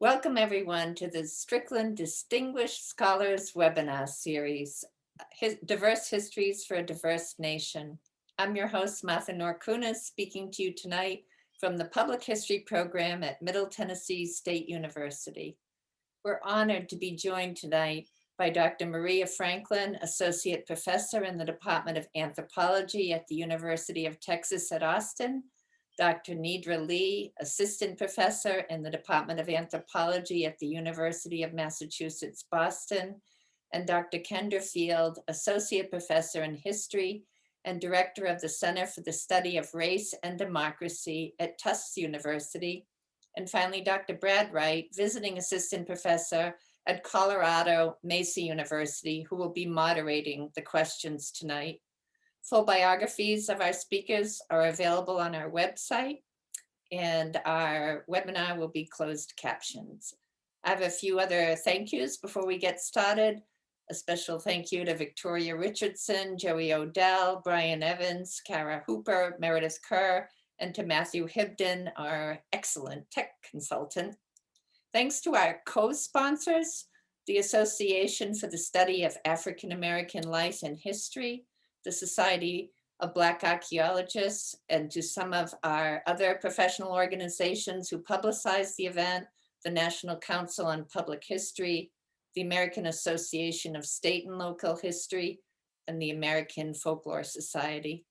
Welcome everyone to the Strickland Distinguished Scholars webinar series, Diverse Histories for a Diverse Nation. I'm your host, Martha Norkunas, speaking to you tonight from the Public History program at Middle Tennessee State University. We're honored to be joined tonight by Dr. Maria Franklin, Associate Professor in the Department of Anthropology at the University of Texas at Austin, Dr. Nedra Lee, Assistant Professor in the Department of Anthropology at the University of Massachusetts, Boston, and Dr. Kendra Field, Associate Professor in History and Director of the Center for the Study of Race and Democracy at Tufts University. And finally, Dr. Brad Wright, Visiting Assistant Professor at Colorado Mesa University, who will be moderating the questions tonight. Full biographies of our speakers are available on our website, and our webinar will be closed captions. I have a few other thank yous before we get started. A special thank you to Victoria Richardson, Joey Odell, Brian Evans, Kara Hooper, Meredith Kerr, and to Matthew Hibden, our excellent tech consultant. Thanks to our co-sponsors, the Association for the Study of African American Life and History, the Society of Black Archaeologists, and to some of our other professional organizations who publicized the event, the National Council on Public History, the American Association of State and Local History, and the American Folklore Society.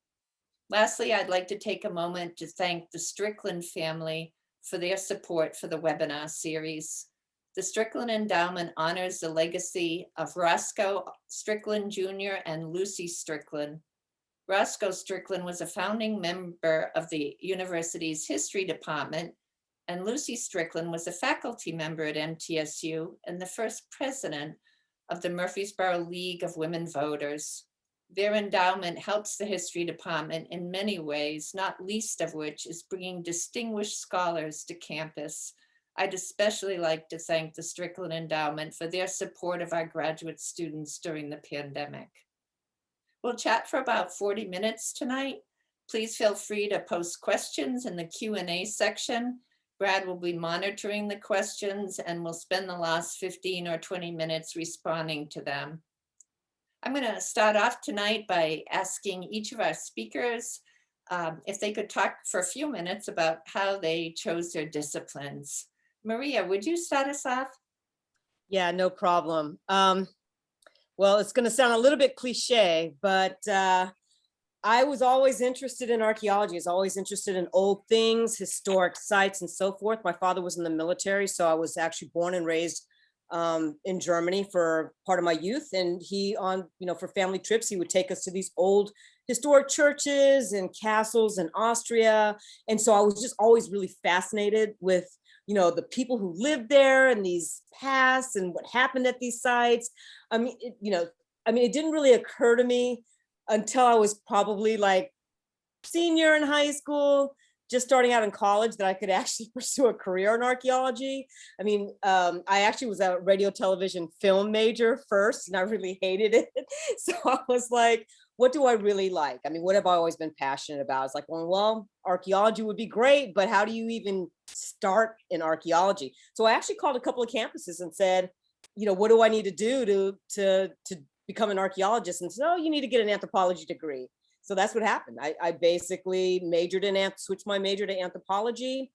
Lastly, I'd like to take a moment to thank the Strickland family for their support for the webinar series. The Strickland Endowment honors the legacy of Roscoe Strickland Jr. and Lucy Strickland. Roscoe Strickland was a founding member of the university's history department, and Lucy Strickland was a faculty member at MTSU and the first president of the Murfreesboro League of Women Voters. Their endowment helps the history department in many ways, not least of which is bringing distinguished scholars to campus. I'd especially like to thank the Strickland Endowment for their support of our graduate students during the pandemic. We'll chat for about 40 minutes tonight. Please feel free to post questions in the Q&A section. Brad will be monitoring the questions and we'll spend the last 15 or 20 minutes responding to them. I'm going to start off tonight by asking each of our speakers if they could talk for a few minutes about how they chose their disciplines. Maria, would you start us off? Yeah, no problem. Well, it's going to sound a little bit cliche, but I was always interested in archaeology. I was always interested in old things, historic sites, and so forth. My father was in the military, so I was actually born and raised in Germany for part of my youth. And he, for family trips, he would take us to these old historic churches and castles in Austria. And so I was just always really fascinated with the people who lived there and these pasts and what happened at these sites. It didn't really occur to me until I was probably like senior in high school, just starting out in college, that I could actually pursue a career in archaeology. I actually was a radio, television, film major first, and I really hated it. So I was like, what do I really like? What have I always been passionate about? It's like, well, archaeology would be great, but how do you even start in archaeology? So I actually called a couple of campuses and said, what do I need to do to become an archaeologist? And said, oh, you need to get an anthropology degree. So that's what happened. I basically switched my major to anthropology,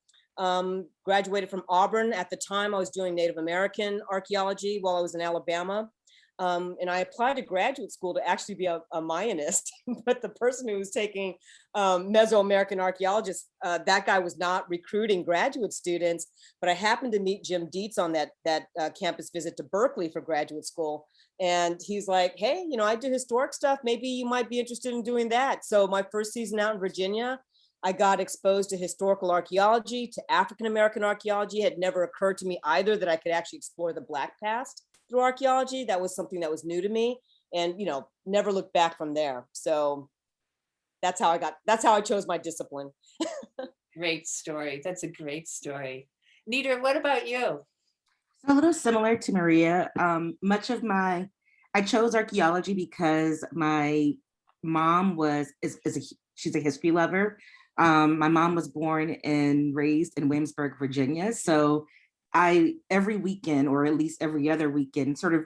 graduated from Auburn. At the time, I was doing Native American archaeology while I was in Alabama. And I applied to graduate school to actually be a Mayanist, but the person who was taking Mesoamerican archaeologists, that guy was not recruiting graduate students, but I happened to meet Jim Dietz on that campus visit to Berkeley for graduate school. And he's like, hey, I do historic stuff. Maybe you might be interested in doing that. So my first season out in Virginia, I got exposed to historical archaeology, to African-American archaeology. It had never occurred to me either that I could actually explore the Black past through archaeology. That was something that was new to me, and never looked back from there. So that's how I chose my discipline. Great story. That's a great story. Nedra, what about you? A little similar to Maria. I chose archaeology because my mom she's a history lover. My mom was born and raised in Williamsburg, Virginia. So I, every weekend, or at least every other weekend, sort of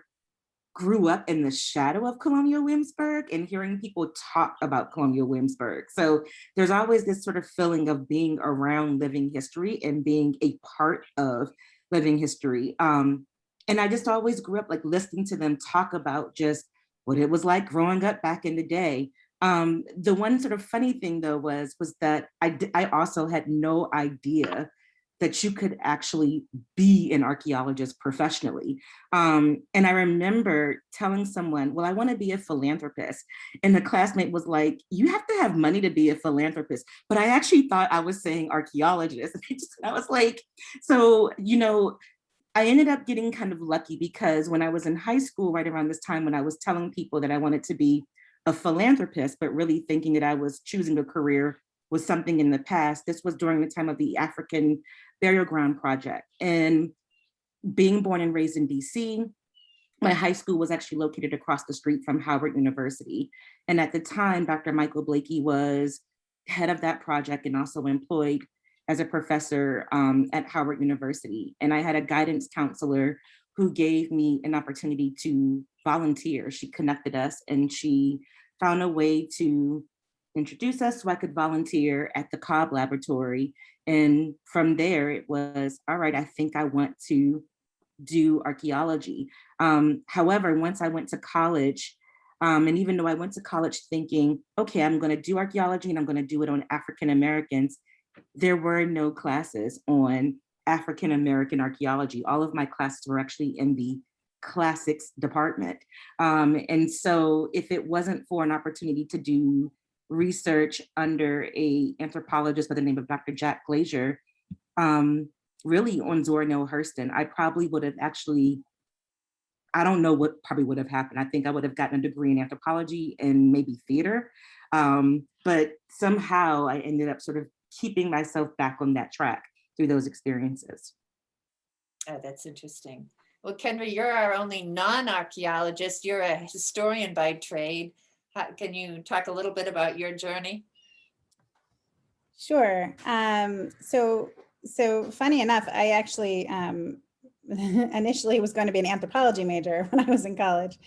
grew up in the shadow of Colonial Williamsburg and hearing people talk about Colonial Williamsburg. So there's always this sort of feeling of being around living history and being a part of living history. And I just always grew up like listening to them talk about just what it was like growing up back in the day. The one sort of funny thing though was that I also had no idea that you could actually be an archaeologist professionally. And I remember telling someone, well, I want to be a philanthropist. And the classmate was like, you have to have money to be a philanthropist. But I actually thought I was saying archaeologist. I was like, so, you know, I ended up getting kind of lucky because when I was in high school, right around this time when I was telling people that I wanted to be a philanthropist, but really thinking that I was choosing a career with something in the past, this was during the time of the African Burial Ground Project. And being born and raised in DC, my high school was actually located across the street from Howard University. And at the time, Dr. Michael Blakey was head of that project and also employed as a professor at Howard University. And I had a guidance counselor who gave me an opportunity to volunteer. She connected us and she found a way to introduce us so I could volunteer at the Cobb Laboratory. And from there, it was, all right, I think I want to do archaeology. However, once I went to college, and even though I went to college thinking, okay, I'm going to do archaeology and I'm going to do it on African Americans, there were no classes on African American archaeology. All of my classes were actually in the classics department. And so if it wasn't for an opportunity to do research under an anthropologist by the name of Dr. Jack Glazier, really on Zora Neale Hurston, I probably would have actually, I don't know what probably would have happened. I think I would have gotten a degree in anthropology and maybe theater. But somehow I ended up sort of keeping myself back on that track through those experiences. Oh, that's interesting. Well, Kendra, you're our only non-archaeologist. You're a historian by trade. Can you talk a little bit about your journey? Sure. So funny enough, I actually initially was going to be an anthropology major when I was in college,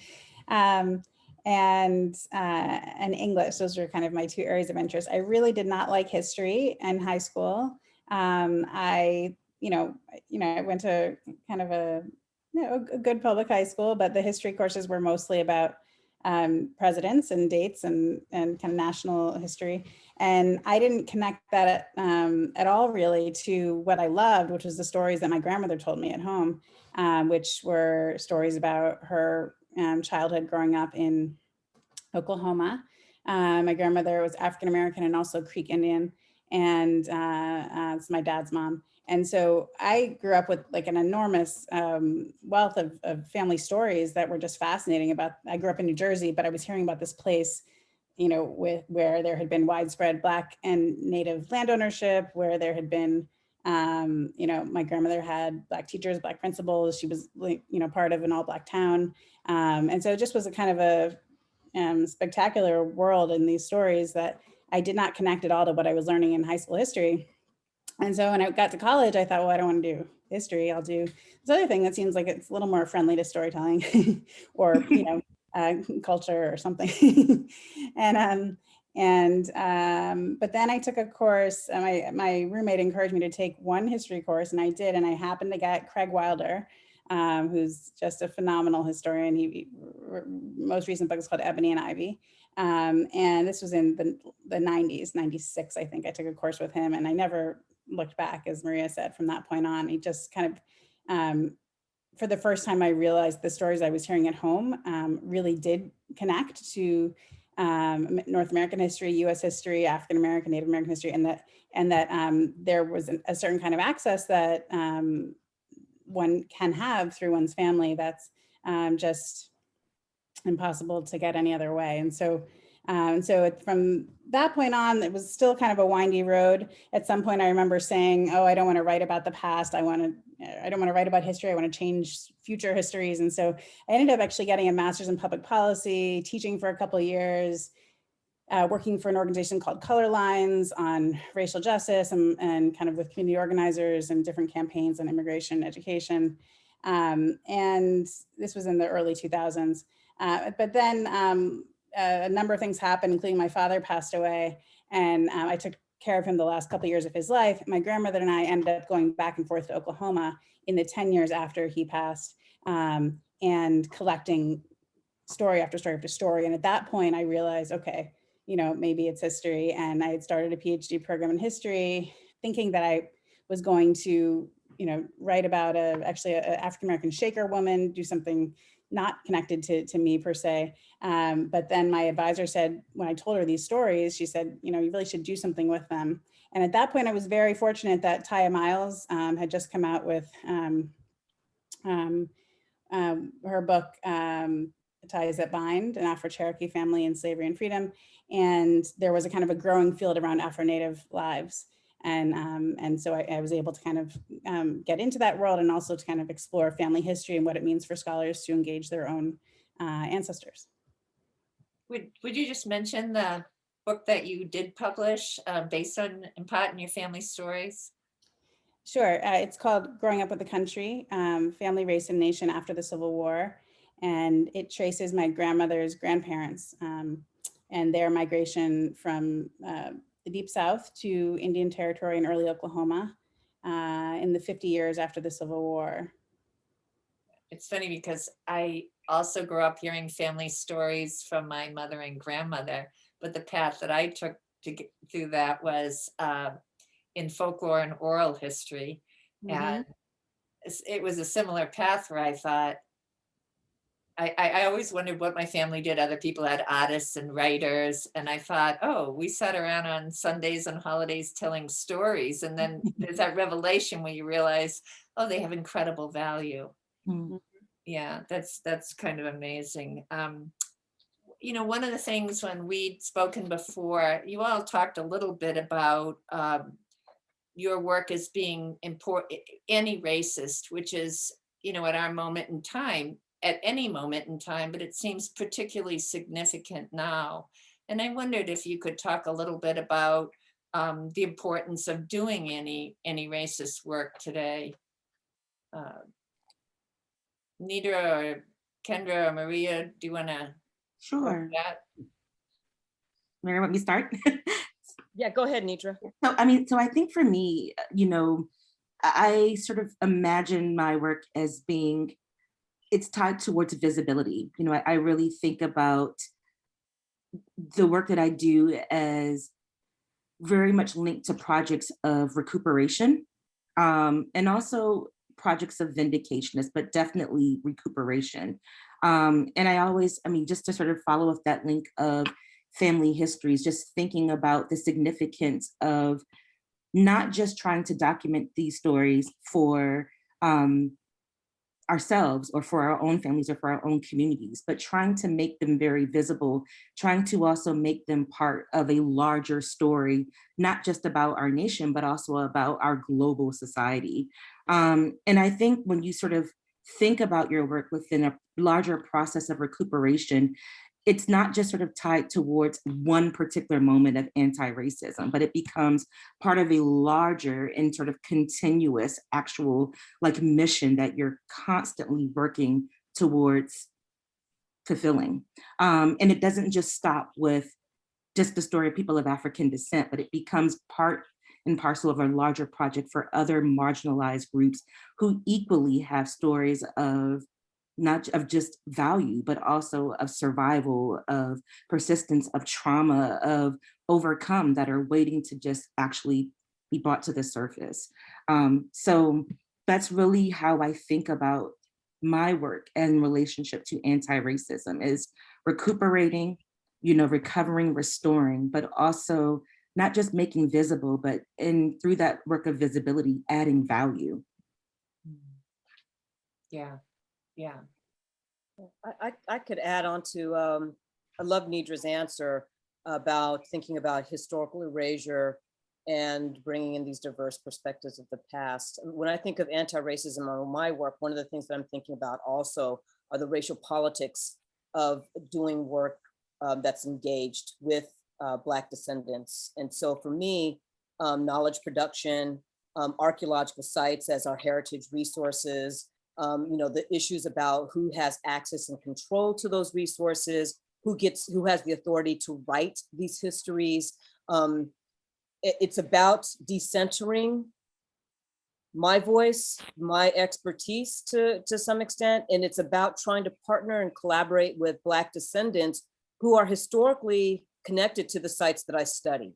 and English. Those were kind of my two areas of interest. I really did not like history in high school. I went to kind of a good public high school, but the history courses were mostly about presidents and dates and kind of national history. And I didn't connect that at all really to what I loved, which was the stories that my grandmother told me at home, which were stories about her childhood growing up in Oklahoma. My grandmother was African-American and also Creek Indian, and it's my dad's mom. And so I grew up with like an enormous wealth of family stories that were just fascinating about. I grew up in New Jersey, but I was hearing about this place, where there had been widespread Black and Native land ownership, where there had been, my grandmother had Black teachers, Black principals. She was, part of an all Black town. And so it just was a kind of a spectacular world in these stories that I did not connect at all to what I was learning in high school history. And so when I got to college, I thought, well, I don't want to do history. I'll do this other thing that seems like it's a little more friendly to storytelling or, culture or something. But then I took a course, my roommate encouraged me to take one history course, and I did. And I happened to get Craig Wilder, who's just a phenomenal historian. He most recent book is called Ebony and Ivy. And this was in the 90s, 96, I think. I took a course with him and I never looked back, as Maria said, from that point on. He just kind of, for the first time, I realized the stories I was hearing at home really did connect to North American history, US history, African American, Native American history, and that there was a certain kind of access that one can have through one's family that's just impossible to get any other way. And so from that point on, it was still kind of a windy road. At some point, I remember saying, "Oh, I don't want to write about the past. I don't want to write about history. I want to change future histories." And so I ended up actually getting a master's in public policy, teaching for a couple of years, working for an organization called Color Lines on racial justice and kind of with community organizers and different campaigns on immigration education. And this was in the early 2000s. But then a number of things happened, including my father passed away, and I took care of him the last couple of years of his life. My grandmother and I ended up going back and forth to Oklahoma in the 10 years after he passed, and collecting story after story after story. And at that point, I realized, okay, you know, maybe it's history. And I had started a PhD program in history, thinking that I was going to, you know, write about actually an African-American Shaker woman, do something not connected to me per se. But then my advisor said, when I told her these stories, she said, you know, you really should do something with them. And at that point, I was very fortunate that Taya Miles had just come out with her book, Ties That Bind, an Afro-Cherokee family in slavery and freedom. And there was a kind of a growing field around Afro-Native lives. And so I was able to kind of get into that world and also to kind of explore family history and what it means for scholars to engage their own ancestors. Would you just mention the book that you did publish based on, in part, in your family stories? Sure. It's called Growing Up with the Country, Family, Race, and Nation After the Civil War. And it traces my grandmother's grandparents and their migration from the Deep South to Indian Territory in early Oklahoma in the 50 years after the Civil War. It's funny because I also grew up hearing family stories from my mother and grandmother, but the path that I took to get through that was in folklore and oral history. Mm-hmm. And it was a similar path where I thought, I always wondered what my family did. Other people had artists and writers. And I thought, oh, we sat around on Sundays and holidays telling stories. And then there's that revelation where you realize, oh, they have incredible value. Mm. Yeah, that's kind of amazing. You know, one of the things when we'd spoken before, you all talked a little bit about your work as being important, anti-racist, which is, you know, at our moment in time, at any moment in time, but it seems particularly significant now. And I wondered if you could talk a little bit about the importance of doing any racist work today. Nedra or Kendra or Maria, do you want to? Sure. That? Mary, want me to start? Yeah, go ahead, Nedra. So I think for me, you know, I sort of imagine my work as being, it's tied towards visibility. You know, I really think about the work that I do as very much linked to projects of recuperation, and also projects of vindication, but definitely recuperation. And I always, I mean, just to sort of follow up that link of family histories, just thinking about the significance of not just trying to document these stories for ourselves or for our own families or for our own communities, but trying to make them very visible, trying to also make them part of a larger story, not just about our nation, but also about our global society. And I think when you sort of think about your work within a larger process of recuperation, it's not just sort of tied towards one particular moment of anti-racism, but it becomes part of a larger and sort of continuous actual like mission that you're constantly working towards fulfilling. And it doesn't just stop with just the story of people of African descent, but it becomes part and parcel of a larger project for other marginalized groups who equally have stories of not of just value, but also of survival, of persistence, of trauma, of overcome that are waiting to just actually be brought to the surface. So that's really how I think about my work in relationship to anti-racism is recuperating, you know, recovering, restoring, but also not just making visible, but through that work of visibility, adding value. Yeah. Yeah. I could add on to, I love Nedra's answer about thinking about historical erasure and bringing in these diverse perspectives of the past. When I think of anti-racism on my work, one of the things that I'm thinking about also are the racial politics of doing work that's engaged with Black descendants. And so for me, knowledge production, archaeological sites as our heritage resources, the issues about who has access and control to those resources, who has the authority to write these histories. It's about decentering my voice, my expertise to some extent, and it's about trying to partner and collaborate with Black descendants who are historically connected to the sites that I study.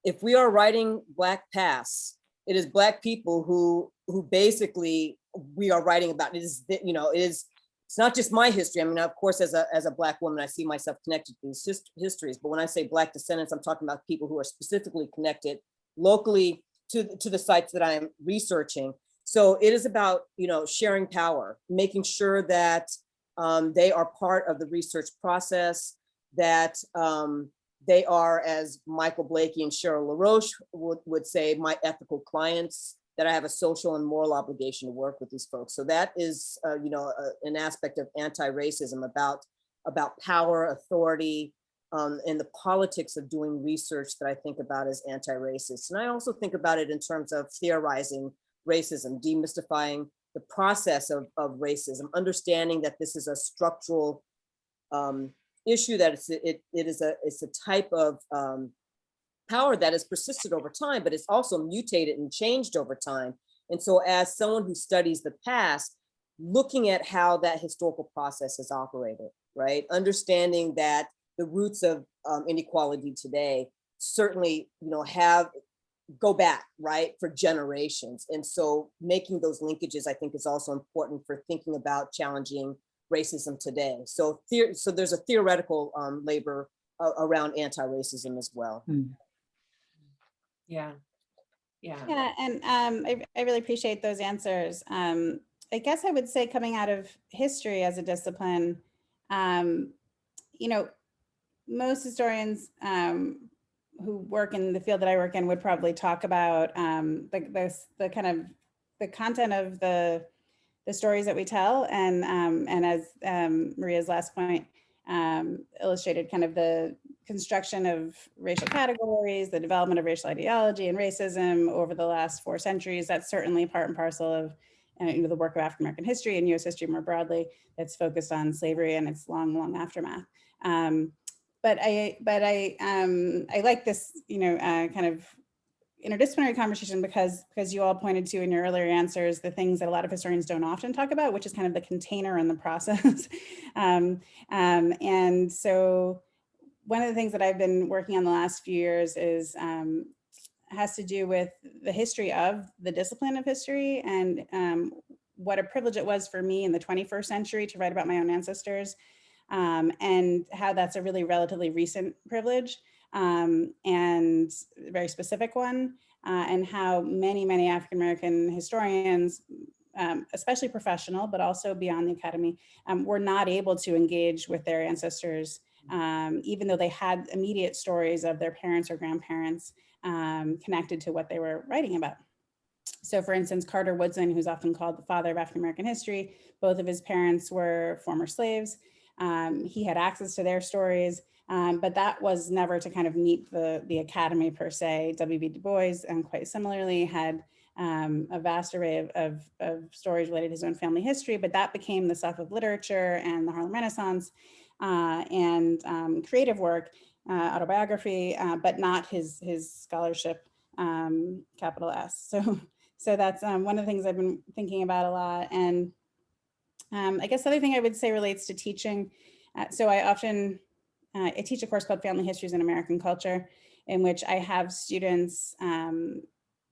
If we are writing Black past, it is Black people who basically we are writing about. It's not just my history. I mean, of course, as a Black woman, I see myself connected to these histories. But when I say Black descendants, I'm talking about people who are specifically connected locally to the sites that I am researching. So it is about, sharing power, making sure that they are part of the research process, that they are, as Michael Blakey and Cheryl LaRoche would say, my ethical clients, that I have a social and moral obligation to work with these folks. So that is, an aspect of anti-racism, about power, authority, and the politics of doing research that I think about as anti-racist. And I also think about it in terms of theorizing racism, demystifying the process of racism, understanding that this is a structural issue, that it's a type of power that has persisted over time, but it's also mutated and changed over time. And so as someone who studies the past, looking at how that historical process has operated, right? Understanding that the roots of inequality today certainly, go back, right, for generations. And so making those linkages, I think, is also important for thinking about challenging racism today. So there's a theoretical labor around anti-racism as well. Yeah. Yeah, and I really appreciate those answers. I guess I would say, coming out of history as a discipline, most historians who work in the field that I work in would probably talk about the kind of the content of the stories that we tell, and as Maria's last point illustrated, kind of the construction of racial categories, the development of racial ideology and racism over the last 4 centuries. That's certainly part and parcel of the work of African American history and U.S. history more broadly, that's focused on slavery and its long aftermath. But I like this, kind of interdisciplinary conversation because you all pointed to in your earlier answers the things that a lot of historians don't often talk about, which is kind of the container and the process. And so one of the things that I've been working on the last few years is has to do with the history of the discipline of history, and what a privilege it was for me in the 21st century to write about my own ancestors, and how that's a really relatively recent privilege, and a very specific one, and how many African-American historians, especially professional, but also beyond the academy, were not able to engage with their ancestors, even though they had immediate stories of their parents or grandparents connected to what they were writing about. So for instance, Carter Woodson, who's often called the father of African-American history, both of his parents were former slaves. He had access to their stories, but that was never to kind of meet the academy per se. W.B. Du Bois, quite similarly, had a vast array of stories related to his own family history, but that became the stuff of literature and the Harlem Renaissance, and creative work, autobiography, but not his scholarship, capital S. So that's one of the things I've been thinking about a lot. And I guess the other thing I would say relates to teaching. So I teach a course called Family Histories in American Culture, in which I have students, some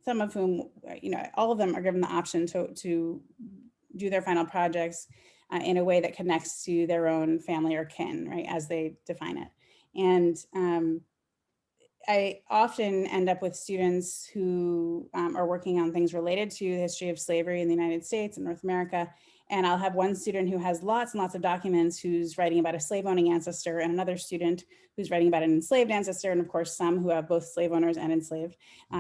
of whom, all of them are given the option to do their final projects in a way that connects to their own family or kin, right, as they define it. And I often end up with students who are working on things related to the history of slavery in the United States and North America. And I'll have one student who has lots and lots of documents who's writing about a slave owning ancestor, and another student who's writing about an enslaved ancestor, and of course some who have both slave owners and enslaved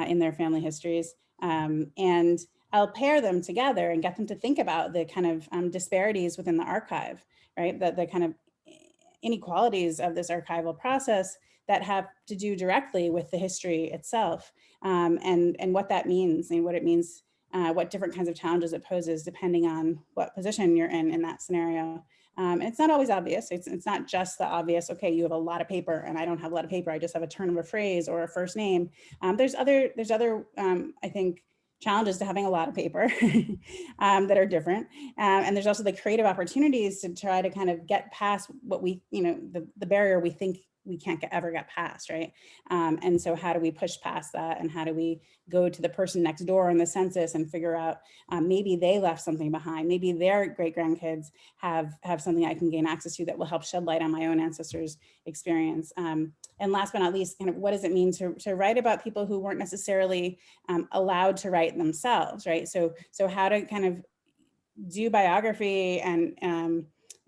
in their family histories. And I'll pair them together and get them to think about the kind of disparities within the archive, right? The kind of inequalities of this archival process that have to do directly with the history itself, and what that means and what it means, what different kinds of challenges it poses depending on what position you're in that scenario. And it's not always obvious. It's not just the obvious, okay, you have a lot of paper and I don't have a lot of paper, I just have a turn of a phrase or a first name. There's other I think, challenges to having a lot of paper that are different. And there's also the creative opportunities to try to kind of get past what we, the barrier we think we can't ever get past, right? And so how do we push past that? And how do we go to the person next door in the census and figure out maybe they left something behind, maybe their great grandkids have something I can gain access to that will help shed light on my own ancestors' experience. And last but not least, kind of what does it mean to write about people who weren't necessarily allowed to write themselves, right? So how to kind of do biography and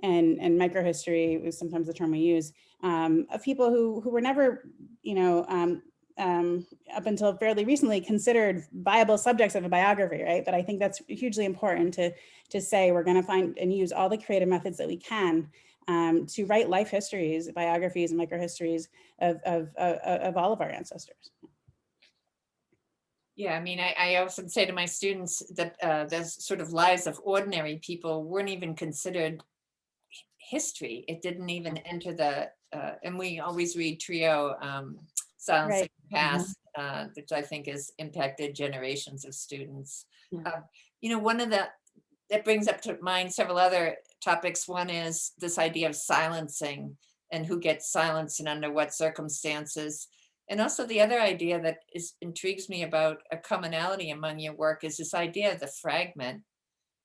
microhistory is sometimes the term we use, of people who were never, up until fairly recently considered viable subjects of a biography, right? But I think that's hugely important to say we're going to find and use all the creative methods that we can to write life histories, biographies, and microhistories of all of our ancestors. Yeah, I mean, I often say to my students that the sort of lives of ordinary people weren't even considered history. It didn't even enter the, and we always read Trio, Silence Right. in the Past, which I think has impacted generations of students. Yeah. One of that brings up to mind several other topics. One is this idea of silencing and who gets silenced and under what circumstances. And also the other idea that intrigues me about a commonality among your work is this idea of the fragment,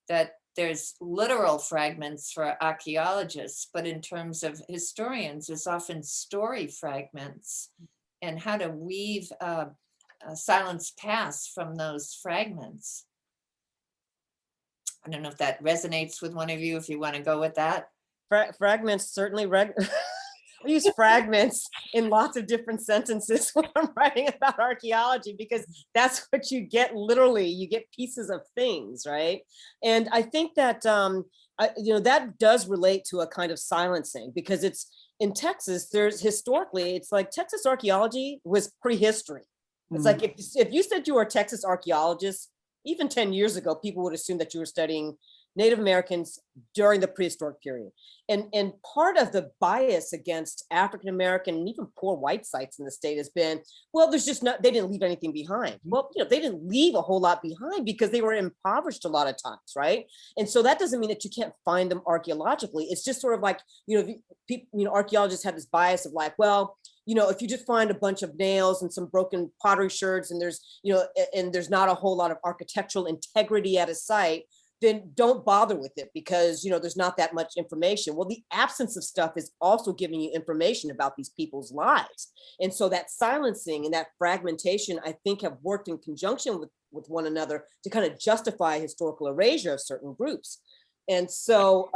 that there's literal fragments for archaeologists, but in terms of historians, there's often story fragments, and how to weave a silenced past from those fragments. I don't know if that resonates with one of you, if you want to go with that. Fragments certainly I use fragments in lots of different sentences when I'm writing about archaeology, because that's what you get literally. You get pieces of things, right? And I think that, that does relate to a kind of silencing, because it's in Texas, there's historically, it's like Texas archaeology was prehistory. It's like if you said you were a Texas archaeologist, even 10 years ago, people would assume that you were studying Native Americans during the prehistoric period. And part of the bias against African-American and even poor white sites in the state has been, well, they didn't leave anything behind. Well, they didn't leave a whole lot behind because they were impoverished a lot of times, right? And so that doesn't mean that you can't find them archaeologically. It's just sort of like, people, archaeologists have this bias of like, well, if you just find a bunch of nails and some broken pottery sherds and there's not a whole lot of architectural integrity at a site, then don't bother with it because, there's not that much information. Well, the absence of stuff is also giving you information about these people's lives. And so that silencing and that fragmentation, I think, have worked in conjunction with one another to kind of justify historical erasure of certain groups. And so,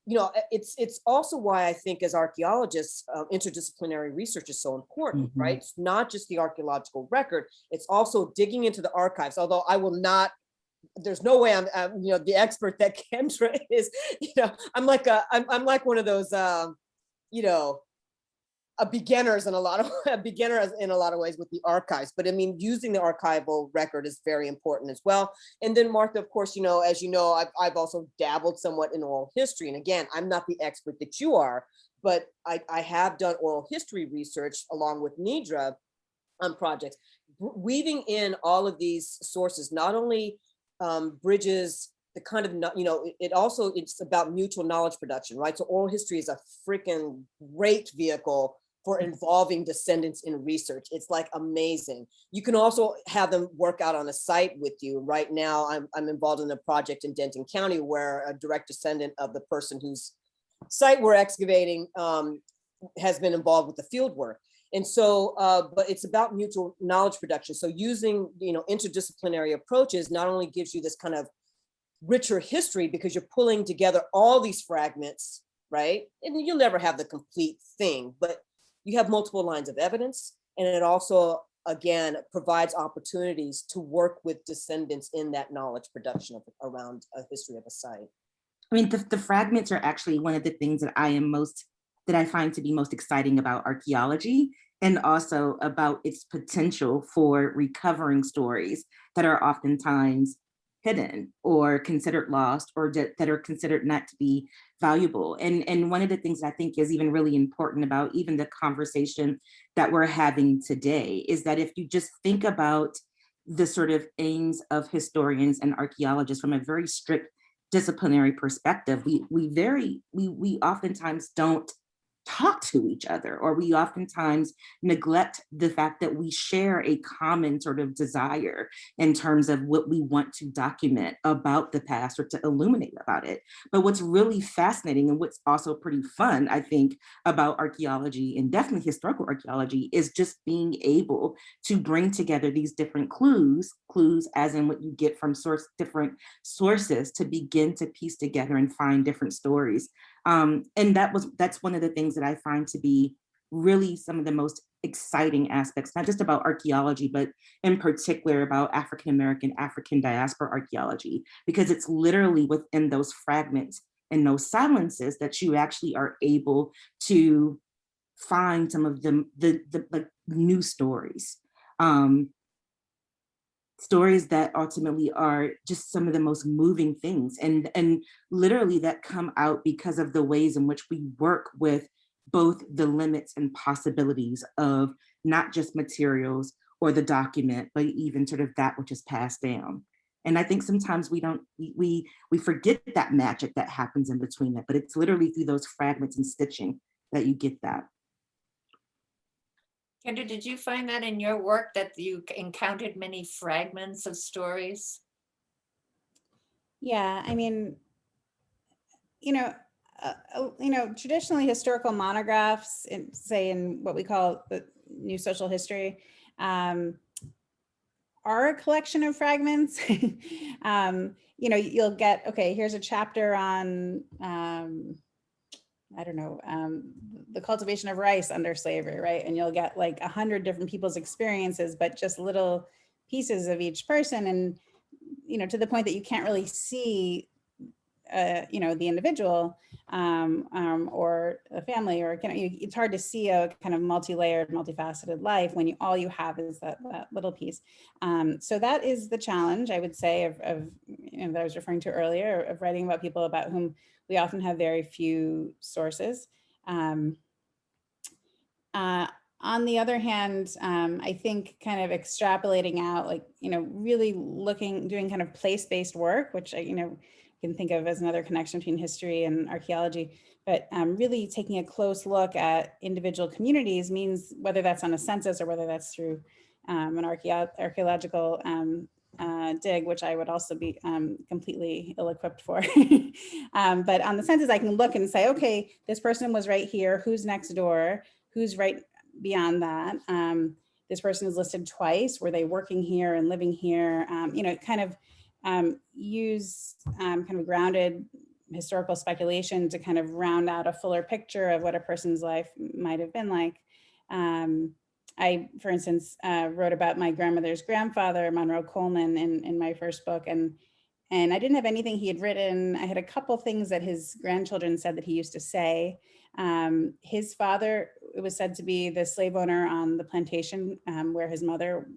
it's also why I think as archaeologists, interdisciplinary research is so important, right? It's not just the archaeological record, it's also digging into the archives, although I will not, there's no way I'm the expert that Kendra is. I'm like one of those a beginner in a lot of ways with the archives. But I mean, using the archival record is very important as well. And then Martha, of course, as you know, I've also dabbled somewhat in oral history. And again, I'm not the expert that you are, but I have done oral history research along with Nedra on projects, weaving in all of these sources, not only bridges the kind of, it's about mutual knowledge production, right? So oral history is a freaking great vehicle for involving descendants in research. It's like amazing. You can also have them work out on a site with you. Right now, I'm involved in a project in Denton County where a direct descendant of the person whose site we're excavating has been involved with the field work. And so, but it's about mutual knowledge production. So using, interdisciplinary approaches not only gives you this kind of richer history because you're pulling together all these fragments, right? And you'll never have the complete thing, but you have multiple lines of evidence. And it also, again, provides opportunities to work with descendants in that knowledge production around a history of a site. I mean, the fragments are actually one of the things that I am most that I find to be most exciting about archaeology, and also about its potential for recovering stories that are oftentimes hidden or considered lost, or that are considered not to be valuable. And one of the things I think is even really important about even the conversation that we're having today is that if you just think about the sort of aims of historians and archaeologists from a very strict disciplinary perspective, we oftentimes don't talk to each other, or we oftentimes neglect the fact that we share a common sort of desire in terms of what we want to document about the past or to illuminate about it. But what's really fascinating, and what's also pretty fun, I think, about archaeology, and definitely historical archaeology, is just being able to bring together these different clues as in what you get from different sources, to begin to piece together and find different stories. And that's one of the things that I find to be really some of the most exciting aspects, not just about archaeology, but in particular about African diaspora archaeology, because it's literally within those fragments and those silences that you actually are able to find some of the new stories. Stories that ultimately are just some of the most moving things, and literally that come out because of the ways in which we work with both the limits and possibilities of not just materials or the document, but even sort of that which is passed down. And I think sometimes we forget that magic that happens in between that, but it's literally through those fragments and stitching that you get that. Kendra, did you find that in your work that you encountered many fragments of stories? Yeah, I mean, traditionally historical monographs, say in what we call the new social history, are a collection of fragments. You'll get, okay, here's a chapter on, the cultivation of rice under slavery, right? And you'll get like 100 different people's experiences, but just little pieces of each person. And, to the point that you can't really see, the individual or a family, or it's hard to see a kind of multi-layered, multifaceted life when all you have is that little piece. So that is the challenge, I would say, of that I was referring to earlier, of writing about people about whom we often have very few sources. On the other hand, I think kind of extrapolating out, really doing kind of place-based work, which I can think of as another connection between history and archaeology, but really taking a close look at individual communities means, whether that's on a census or whether that's through an archaeological dig, which I would also be completely ill-equipped for. But on the census, I can look and say, okay, this person was right here. Who's next door? Who's right beyond that? This person is listed twice. Were they working here and living here? Kind of use kind of grounded historical speculation to kind of round out a fuller picture of what a person's life might have been like. I, for instance, wrote about my grandmother's grandfather, Monroe Coleman, in my first book, and I didn't have anything he had written. I had a couple things that his grandchildren said that he used to say. His father, it was said to be the slave owner on the plantation where his mother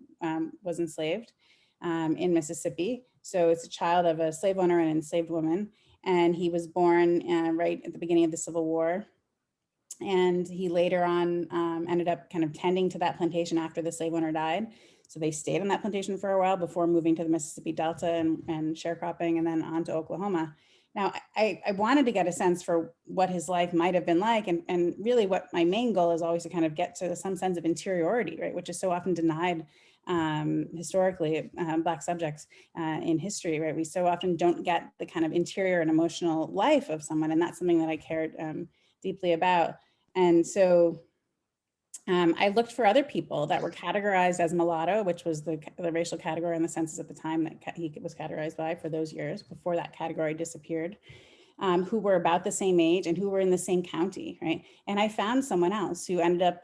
was enslaved in Mississippi. So it's a child of a slave owner and an enslaved woman. And he was born right at the beginning of the Civil War. And he later on ended up kind of tending to that plantation after the slave owner died. So they stayed on that plantation for a while before moving to the Mississippi Delta and sharecropping, and then on to Oklahoma. Now, I wanted to get a sense for what his life might have been like. And really what my main goal is always to kind of get to some sense of interiority, right? Which is so often denied historically, Black subjects in history, right? We so often don't get the kind of interior and emotional life of someone. And that's something that I cared deeply about. And so I looked for other people that were categorized as mulatto, which was the racial category in the census at the time that he was categorized by for those years before that category disappeared, who were about the same age and who were in the same county, right? And I found someone else who ended up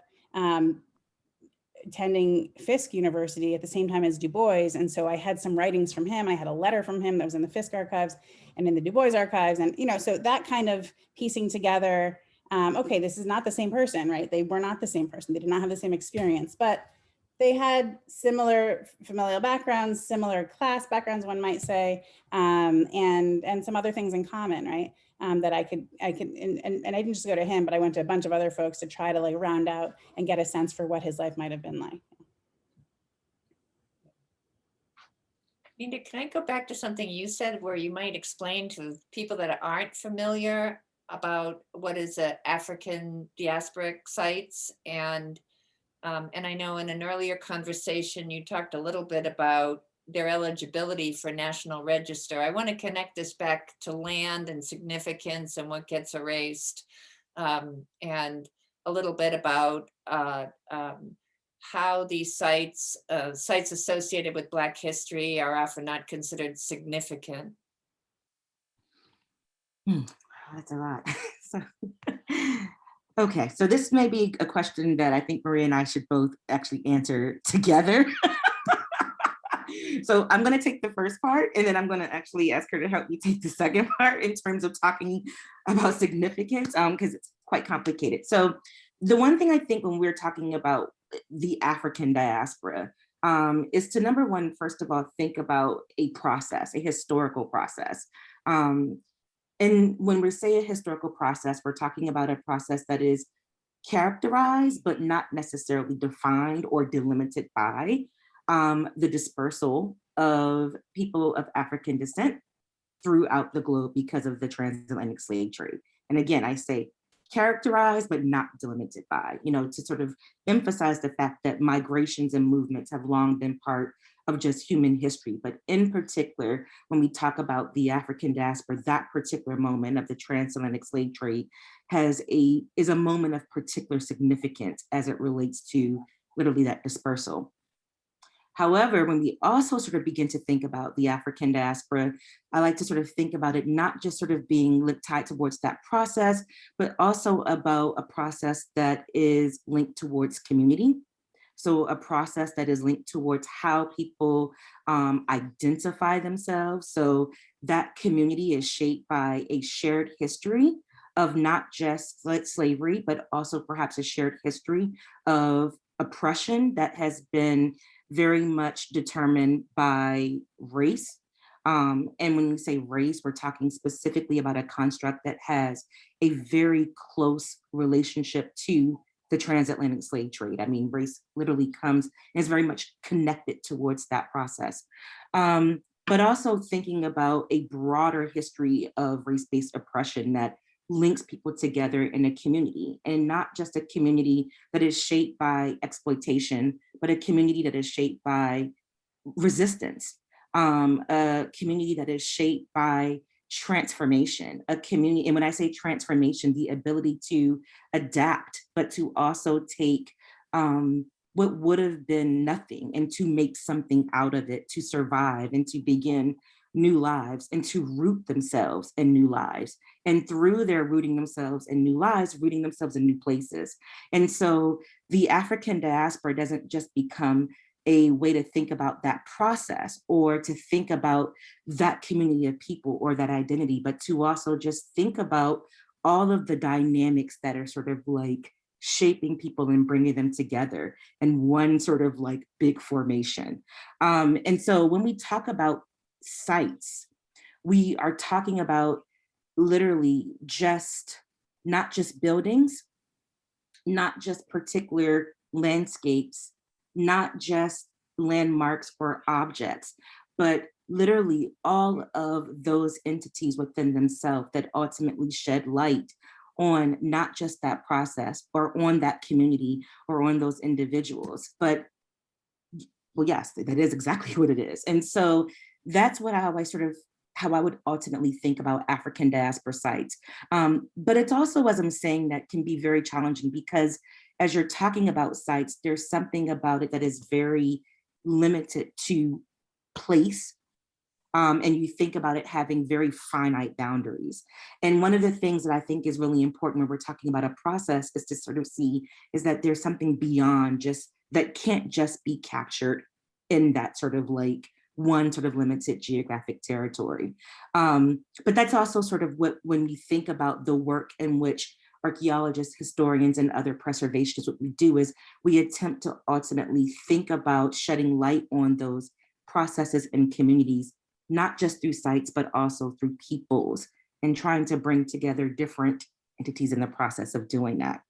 attending Fisk University at the same time as Du Bois. And so I had some writings from him. I had a letter from him that was in the Fisk archives and in the Du Bois archives. And, so that kind of piecing together okay, this is not the same person, right? They were not the same person. They did not have the same experience, but they had similar familial backgrounds, similar class backgrounds, one might say, and some other things in common, right? That I could, and I didn't just go to him, but I went to a bunch of other folks to try to like round out and get a sense for what his life might have been like. Nina, can I go back to something you said where you might explain to people that aren't familiar about what is African diasporic sites? And I know in an earlier conversation, you talked a little bit about their eligibility for National Register. I want to connect this back to land and significance and what gets erased, and a little bit about how these sites associated with Black history are often not considered significant. That's a lot. So, okay, so this may be a question that I think Maria and I should both actually answer together. So I'm going to take the first part, and then I'm going to actually ask her to help me take the second part in terms of talking about significance, because it's quite complicated. So the one thing I think when we're talking about the African diaspora is to, number one, first of all, think about a process, a historical process. And when we say a historical process, we're talking about a process that is characterized, but not necessarily defined or delimited by the dispersal of people of African descent throughout the globe because of the transatlantic slave trade. And again, I say characterized, but not delimited by, to sort of emphasize the fact that migrations and movements have long been part of just human history. But in particular, when we talk about the African diaspora, that particular moment of the transatlantic slave trade is a moment of particular significance as it relates to literally that dispersal. However, when we also sort of begin to think about the African diaspora, I like to sort of think about it not just sort of being tied towards that process, but also about a process that is linked towards community. So a process that is linked towards how people identify themselves. So that community is shaped by a shared history of not just slavery, but also perhaps a shared history of oppression that has been very much determined by race. And when we say race, we're talking specifically about a construct that has a very close relationship to the transatlantic slave trade. I mean, race literally comes and is very much connected towards that process. But also thinking about a broader history of race-based oppression that links people together in a community, and not just a community that is shaped by exploitation, but a community that is shaped by resistance, a community that is shaped by transformation, a community, and when I say transformation, the ability to adapt, but to also take what would have been nothing and to make something out of it, to survive and to begin new lives and to root themselves in new lives. And through their rooting themselves in new lives, rooting themselves in new places. And so the African diaspora doesn't just become a way to think about that process or to think about that community of people or that identity, but to also just think about all of the dynamics that are sort of like shaping people and bringing them together in one sort of like big formation. And so when we talk about sites, we are talking about literally just not just buildings, not just particular landscapes, not just landmarks or objects, but literally all of those entities within themselves that ultimately shed light on not just that process or on that community or on those individuals, but well, yes, that is exactly what it is. And so that's how I would ultimately think about African diaspora sites. But it's also, as I'm saying, that can be very challenging because as you're talking about sites, there's something about it that is very limited to place. And you think about it having very finite boundaries. And one of the things that I think is really important when we're talking about a process is to sort of see is that there's something beyond just that can't just be captured in that sort of like one sort of limited geographic territory. But that's also sort of what, when we think about the work in which archaeologists, historians, and other preservationists, what we do is we attempt to ultimately think about shedding light on those processes and communities, not just through sites, but also through peoples, and trying to bring together different entities in the process of doing that.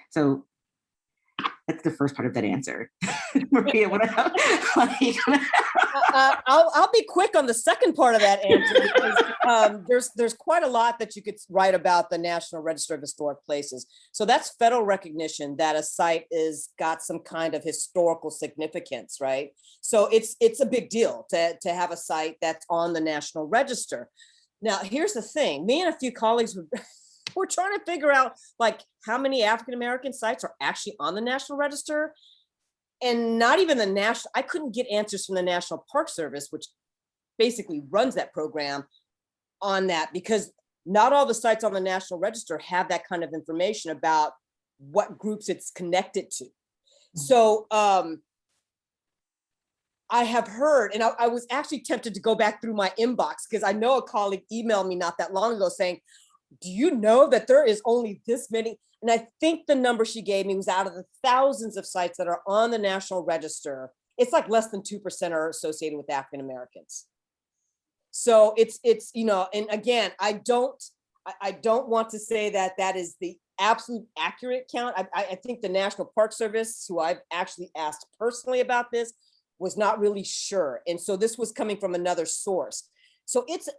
So that's the first part of that answer. Maria, what I'll be quick on the second part of that answer, because there's quite a lot that you could write about the National Register of Historic Places. So that's federal recognition that a site is got some kind of historical significance, right? So it's a big deal to have a site that's on the National Register. Now, here's the thing. Me and a few colleagues we're trying to figure out like how many African-American sites are actually on the National Register. And not even the national, I couldn't get answers from the National Park Service, which basically runs that program, on that, because not all the sites on the National Register have that kind of information about what groups it's connected to. So I have heard, and I was actually tempted to go back through my inbox, because I know a colleague emailed me not that long ago saying, do you know that there is only this many? And I think the number she gave me was out of the thousands of sites that are on the National Register, it's like less than 2% are associated with African Americans. So it's you know, and again, I don't want to say that that is the absolute accurate count. I think the National Park Service, who I've actually asked personally about this, was not really sure. And so this was coming from another source. So it's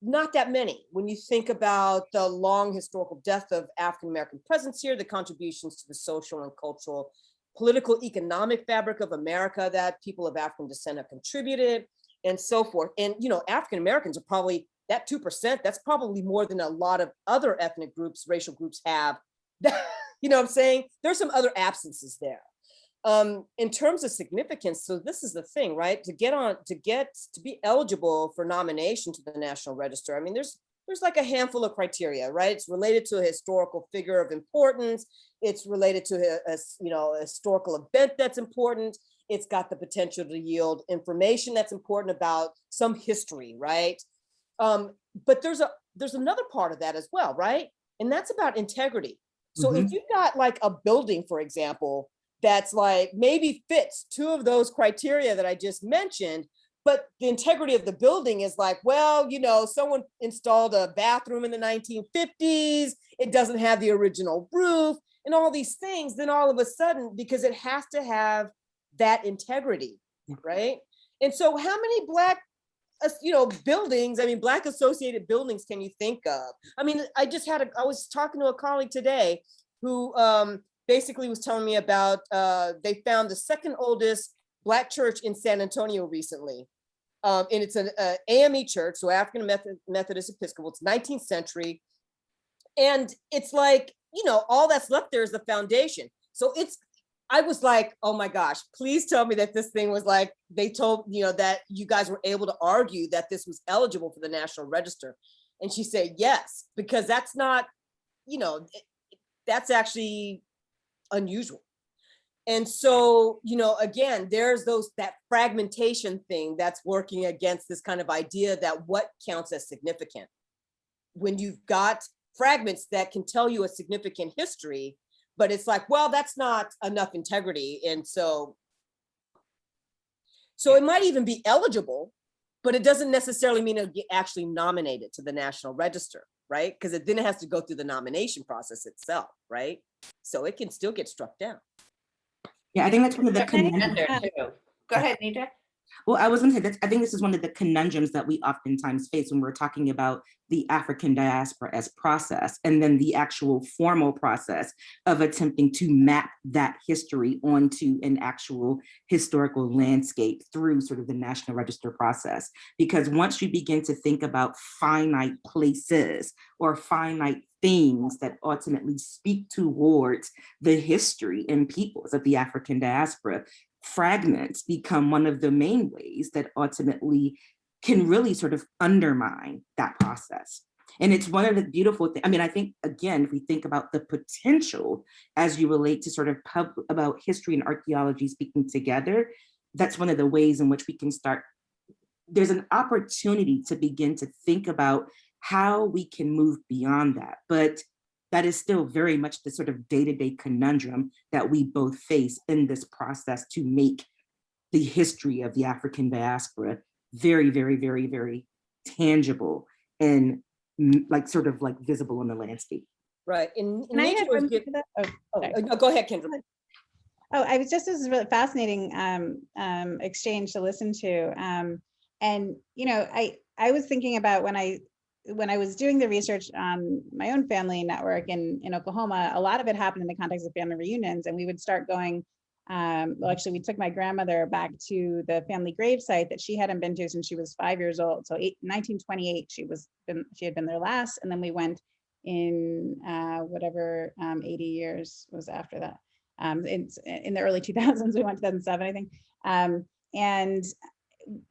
not that many when you think about the long historical depth of African-American presence here, the contributions to the social and cultural, political, economic fabric of America that people of African descent have contributed, and so forth. And, you know, African-Americans are probably, that 2%, that's probably more than a lot of other ethnic groups, racial groups have. You know what I'm saying? There's some other absences there. In terms of significance, so this is the thing, right? To be eligible for nomination to the National Register, I mean, there's like a handful of criteria, right? It's related to a historical figure of importance. It's related to a historical event that's important. It's got the potential to yield information that's important about some history, right? But there's another part of that as well, right? And that's about integrity. So if you've got like a building, for example, that's like maybe fits two of those criteria that I just mentioned, but the integrity of the building is like, well, you know, someone installed a bathroom in the 1950s, it doesn't have the original roof and all these things, then all of a sudden, because it has to have that integrity, right? And so how many Black, buildings, I mean, Black associated buildings can you think of? I mean, I was talking to a colleague today who basically was telling me about, they found the second oldest Black church in San Antonio recently. And it's an AME church, so African Methodist Episcopal, it's 19th century. And it's like, you know, all that's left there is the foundation. So I was like, oh my gosh, please tell me that this thing was like, they told, you know, that you guys were able to argue that this was eligible for the National Register. And she said, yes, because that's not, you know, that's actually unusual. And so, you know, again, there's that fragmentation thing that's working against this kind of idea that what counts as significant. When you've got fragments that can tell you a significant history, but it's like, well, that's not enough integrity. And so it might even be eligible, but it doesn't necessarily mean it'll get actually nominated to the National Register, right? Because then it has to go through the nomination process itself, right? So it can still get struck down. Yeah, I think that's one of the Go ahead, Nedra. Well, I was going to say that I think this is one of the conundrums that we oftentimes face when we're talking about the African diaspora as process, and then the actual formal process of attempting to map that history onto an actual historical landscape through sort of the National Register process. Because once you begin to think about finite places or finite things that ultimately speak towards the history and peoples of the African diaspora, fragments become one of the main ways that ultimately can really sort of undermine that process. And it's one of the beautiful things. I mean, I think, again, if we think about the potential as you relate to sort of about history and archaeology speaking together, that's one of the ways in which we can start. There's an opportunity to begin to think about how we can move beyond that. But that is still very much the sort of day-to-day conundrum that we both face in this process to make the history of the African diaspora very, very, very, very tangible and like sort of like visible in the landscape. Right. And Can I add nature was one good. to that? Oh, sorry. Go ahead, Kendra. Oh, I was just, this is a really fascinating exchange to listen to. And, you know, I was thinking about when I was doing the research on my own family network in Oklahoma, a lot of it happened in the context of family reunions, and we would start going, well, actually, we took my grandmother back to the family grave site that she hadn't been to since she was 5 years old. So 1928, she had been there last, and then we went in 80 years was after that. In the early 2000s, we went 2007, I think. And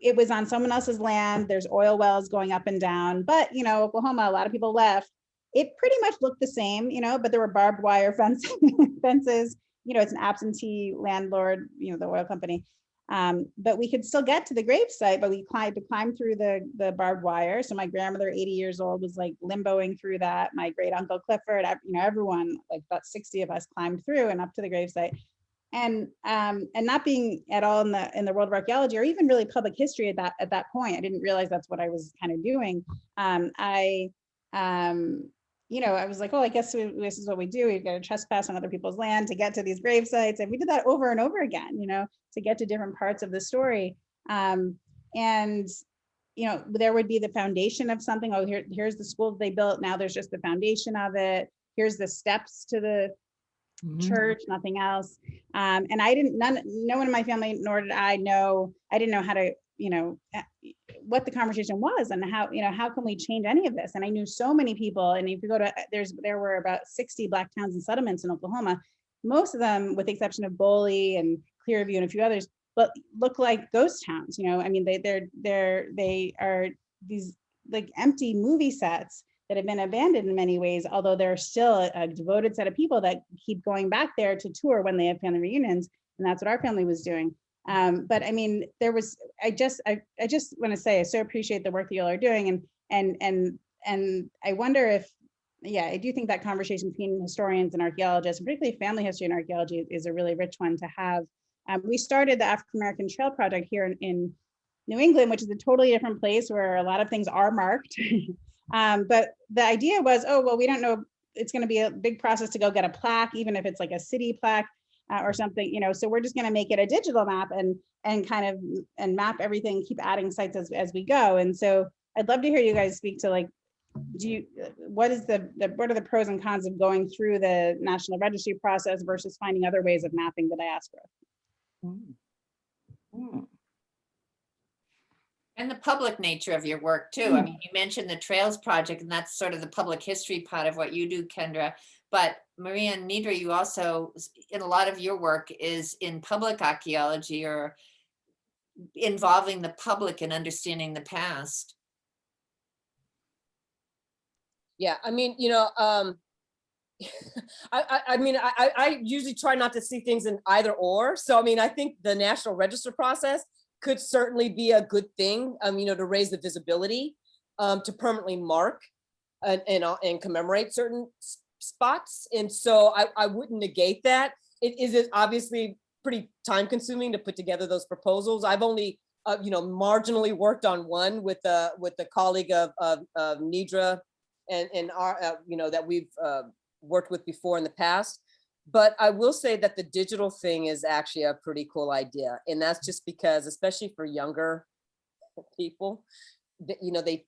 it was on someone else's land. There's oil wells going up and down, but you know, Oklahoma, a lot of people left. It pretty much looked the same, you know, but there were barbed wire fences. You know, it's an absentee landlord, you know, the oil company. But we could still get to the grave site, but we had to climb through the barbed wire. So my grandmother, 80 years old, was like limboing through that. My great uncle Clifford, you know, everyone, like about 60 of us, climbed through and up to the grave site. And not being at all in the world of archaeology or even really public history at that point, I didn't realize that's what I was kind of doing. You know, I was like, oh, I guess this is what we do. We've got to trespass on other people's land to get to these grave sites. And we did that over and over again, you know, to get to different parts of the story. And, you know, there would be the foundation of something. Oh, here's the school that they built. Now there's just the foundation of it. Here's the steps to the church, nothing else. And I didn't, no one in my family, nor did I know, I didn't know how to, you know, what the conversation was and how, you know, how can we change any of this? And I knew so many people. And if you go to, there were about 60 Black towns and settlements in Oklahoma. Most of them, with the exception of Boley and Clearview and a few others, but look like ghost towns. You know, I mean, they are these like empty movie sets that have been abandoned in many ways, although there's still a devoted set of people that keep going back there to tour when they have family reunions. And that's what our family was doing. But I mean, I just want to say, I so appreciate the work that y'all are doing. And I wonder if, yeah, I do think that conversation between historians and archaeologists, particularly family history and archaeology, is a really rich one to have. We started the African American Trail Project here in New England, which is a totally different place where a lot of things are marked. But the idea was, oh, well, we don't know, it's going to be a big process to go get a plaque, even if it's like a city plaque or something, you know, so we're just going to make it a digital map and kind of, and map everything, keep adding sites as we go. And so I'd love to hear you guys speak to, like, what are the pros and cons of going through the National Registry process versus finding other ways of mapping the diaspora? And the public nature of your work too. I mean, you mentioned the Trails Project, and that's sort of the public history part of what you do, Kendra. But Maria and Nedra, you also, in a lot of your work, is in public archaeology or involving the public in understanding the past. Yeah, I mean, you know, I mean, I usually try not to see things in either or. So, I mean, I think the National Register process could certainly be a good thing, you know, to raise the visibility, to permanently mark and commemorate certain spots. And so I wouldn't negate that. It is obviously pretty time consuming to put together those proposals. I've only, you know, marginally worked on one with a colleague of Nedra and our, you know, that we've worked with before in the past. But I will say that the digital thing is actually a pretty cool idea. And that's just because, especially for younger people, you know, they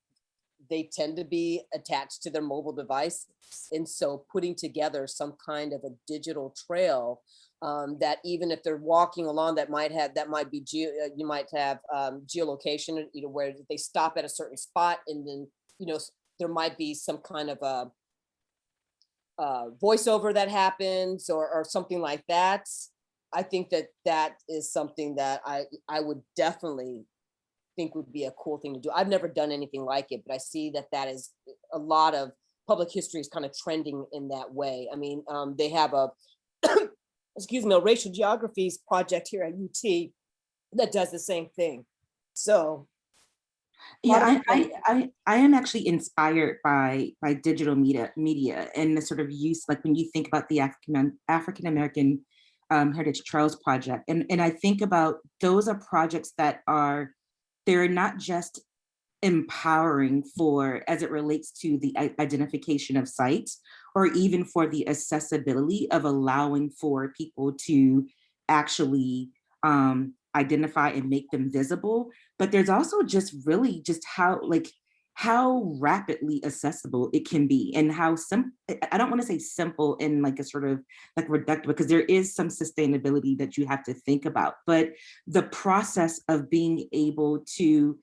tend to be attached to their mobile device. And so putting together some kind of a digital trail that even if they're walking along, that might be you might have geolocation, you know, where they stop at a certain spot and then, you know, there might be some kind of a voiceover that happens or something like that. I think that is something that I would definitely think would be a cool thing to do. I've never done anything like it, but I see that is a lot of public history is kind of trending in that way. I mean, they have a excuse me, a racial geographies project here at UT that does the same thing. So Yeah, I am actually inspired by digital media and the sort of use, like when you think about the African American Heritage Trails Project, and I think about those are projects that are, they're not just empowering for as it relates to the identification of sites, or even for the accessibility of allowing for people to actually identify and make them visible. But there's also just really just how rapidly accessible it can be, and how simple, I don't want to say simple in like a sort of like reductive, because there is some sustainability that you have to think about, but the process of being able to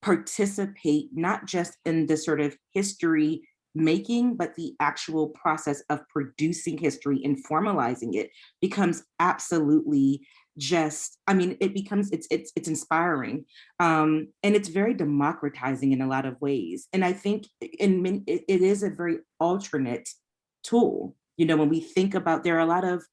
participate not just in the sort of history making, but the actual process of producing history and formalizing it becomes absolutely just, I mean, it becomes, it's inspiring. And it's very democratizing in a lot of ways. And I think it is a very alternate tool. You know, when we think about, there are a lot of,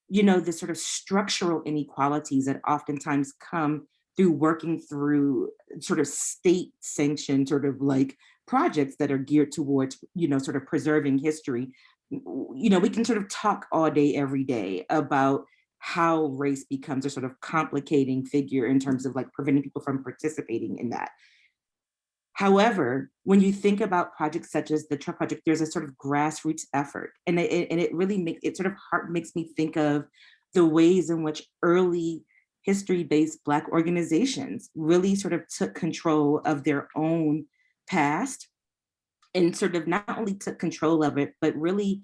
you know, the sort of structural inequalities that oftentimes come through working through sort of state sanctioned sort of like projects that are geared towards, you know, sort of preserving history. You know, we can sort of talk all day, every day about how race becomes a sort of complicating figure in terms of like preventing people from participating in that. However, when you think about projects such as the Truck Project, there's a sort of grassroots effort, and it really makes it sort of makes me think of the ways in which early history-based Black organizations really sort of took control of their own past, and sort of not only took control of it, but really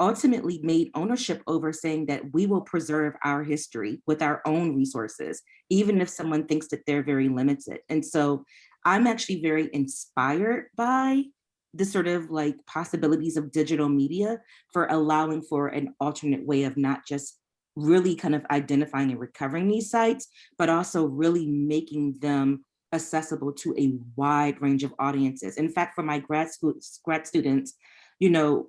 ultimately made ownership over, saying that we will preserve our history with our own resources, even if someone thinks that they're very limited. And so I'm actually very inspired by the sort of like possibilities of digital media for allowing for an alternate way of not just really kind of identifying and recovering these sites, but also really making them accessible to a wide range of audiences. In fact, for my grad students, you know,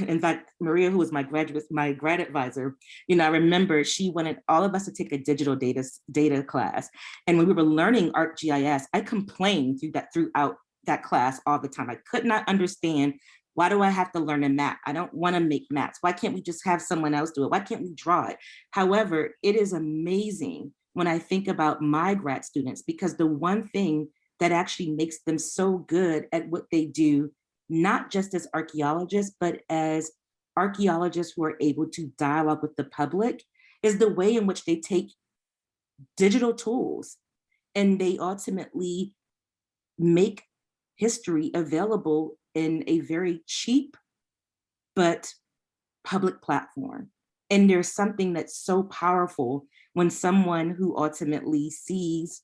in fact, Maria, who was my grad advisor, you know, I remember she wanted all of us to take a digital data class. And when we were learning ArcGIS, I complained throughout that class all the time. I could not understand, why do I have to learn a map? I don't want to make maps. Why can't we just have someone else do it? Why can't we draw it? However, it is amazing when I think about my grad students, because the one thing that actually makes them so good at what they do, not just as archaeologists, but as archaeologists who are able to dialogue with the public, is the way in which they take digital tools and they ultimately make history available in a very cheap but public platform. And there's something that's so powerful when someone who ultimately sees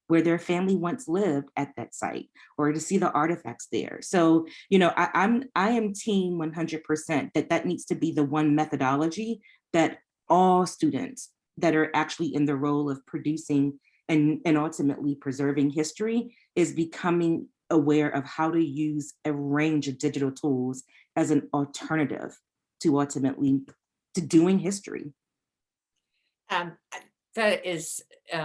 where their family once lived at that site, or to see the artifacts there. So, you know, I am team 100% that needs to be the one methodology that all students that are actually in the role of producing and ultimately preserving history is becoming aware of how to use a range of digital tools as an alternative to ultimately to doing history. That is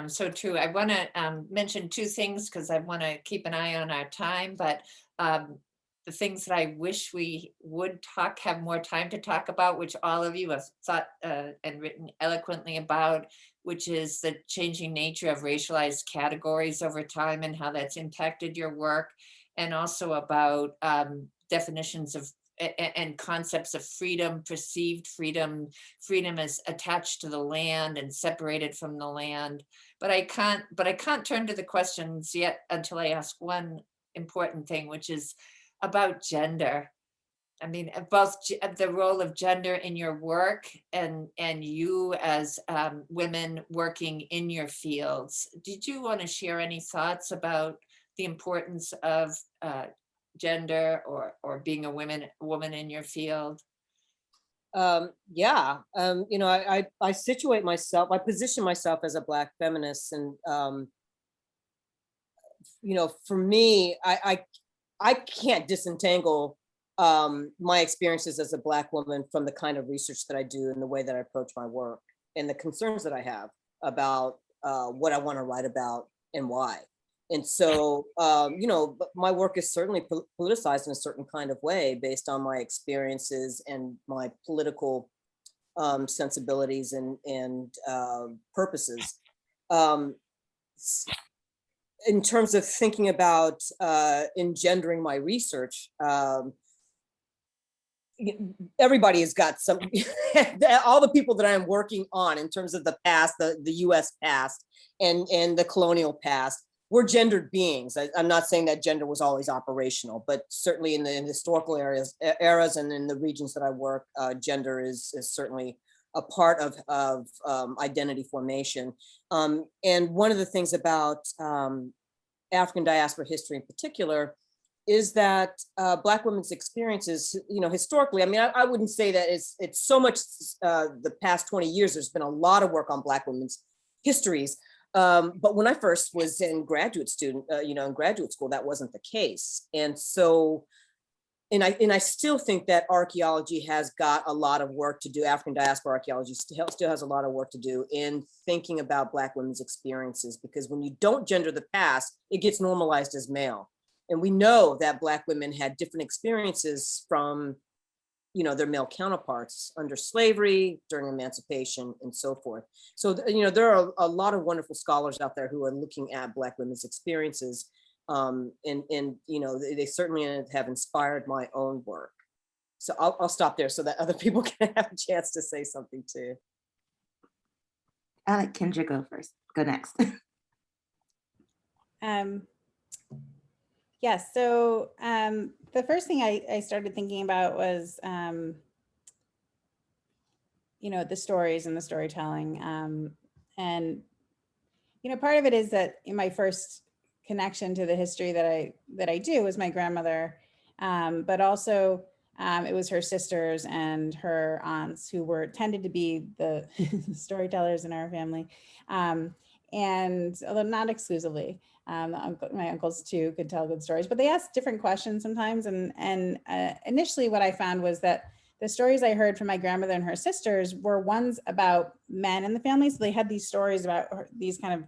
so true. I want to mention two things because I want to keep an eye on our time, but the things that I wish we would have more time to talk about, which all of you have thought and written eloquently about, which is the changing nature of racialized categories over time and how that's impacted your work, and also about definitions of and concepts of freedom, perceived freedom. Freedom is attached to the land and separated from the land. But I can't turn to the questions yet until I ask one important thing, which is about gender. I mean, both the role of gender in your work and you as women working in your fields. Did you want to share any thoughts about the importance of gender or being a woman in your field? Yeah, you know, I situate myself, I position myself as a Black feminist, and you know, for me, I can't disentangle my experiences as a Black woman from the kind of research that I do and the way that I approach my work and the concerns that I have about what I want to write about and why. And so, but my work is certainly politicized in a certain kind of way based on my experiences and my political sensibilities and purposes. In terms of thinking about engendering my research, everybody has got some, all the people that I'm working on in terms of the past, the US past and the colonial past, we're gendered beings. I'm not saying that gender was always operational, but certainly in the historical eras and in the regions that I work, gender is certainly a part of identity formation. And one of the things about African diaspora history in particular is that Black women's experiences, historically, I mean, I wouldn't say that it's so much the past 20 years, there's been a lot of work on Black women's histories. But when I first was in graduate school, that wasn't the case. And so, and I still think that archaeology has got a lot of work to do. African diaspora archaeology still has a lot of work to do in thinking about Black women's experiences, because when you don't gender the past, it gets normalized as male. And we know that Black women had different experiences from, their male counterparts under slavery, during emancipation, and so forth. So, there are a lot of wonderful scholars out there who are looking at Black women's experiences. They certainly have inspired my own work. So I'll stop there so that other people can have a chance to say something too. I'll let Kendra go first. Go next. Yes. So the first thing I started thinking about was, the stories and the storytelling. And part of it is that in my first connection to the history that I do was my grandmother, but also it was her sisters and her aunts who tended to be the storytellers in our family, and although not exclusively. My uncles too could tell good stories, but they asked different questions sometimes. And initially what I found was that the stories I heard from my grandmother and her sisters were ones about men in the family. So they had these stories about these kind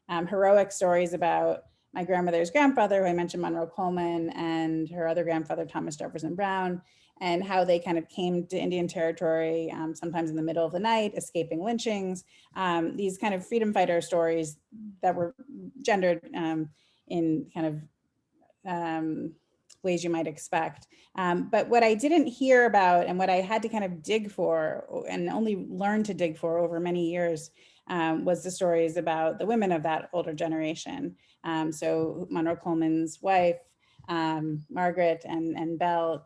of heroic stories about my grandmother's grandfather, who I mentioned, Monroe Coleman, and her other grandfather, Thomas Jefferson Brown, and how they kind of came to Indian territory, sometimes in the middle of the night, escaping lynchings, these kind of freedom fighter stories that were gendered in kind of ways you might expect. But what I didn't hear about, and what I had to kind of dig for, and only learn to dig for over many years, was the stories about the women of that older generation. So Monroe Coleman's wife, Margaret, and Belle,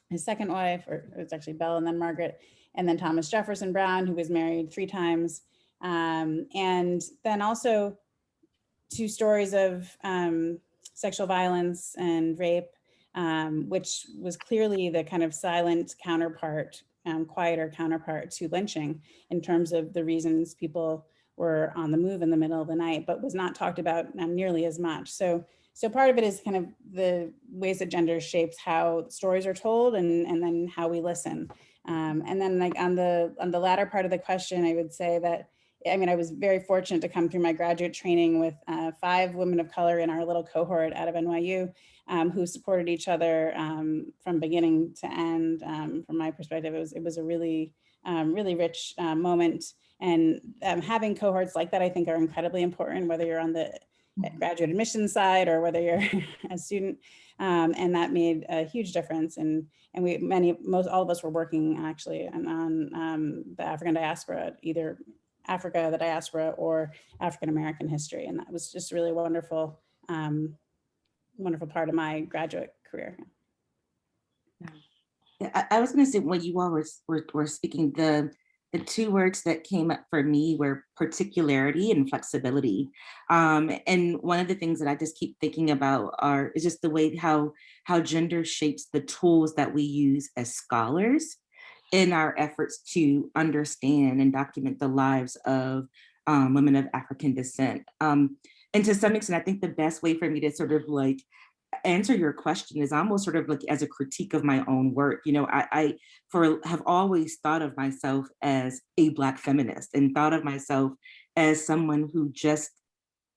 his second wife, or it was actually Belle and then Margaret, and then Thomas Jefferson Brown, who was married 3 times. And then also 2 stories of sexual violence and rape, which was clearly the kind of silent counterpart, quieter counterpart to lynching in terms of the reasons people were on the move in the middle of the night, but was not talked about nearly as much. So part of it is kind of the ways that gender shapes how stories are told, and then how we listen. And then like on the latter part of the question, I would say that, I mean, I was very fortunate to come through my graduate training with 5 women of color in our little cohort out of NYU, who supported each other from beginning to end. From my perspective, it was a really, really rich moment. And having cohorts like that, I think, are incredibly important, whether you're on the graduate admissions side or whether you're a student. And that made a huge difference. And all of us were working actually on the African diaspora, either Africa, the diaspora, or African-American history. And that was just really wonderful, wonderful part of my graduate career. Yeah, I was going to say, when you all were speaking, the 2 words that came up for me were particularity and flexibility. And one of the things that I just keep thinking about is just the way how gender shapes the tools that we use as scholars in our efforts to understand and document the lives of women of African descent. And to some extent, I think the best way for me to sort of like answer your question is almost sort of like as a critique of my own work. I have always thought of myself as a Black feminist, and thought of myself as someone who just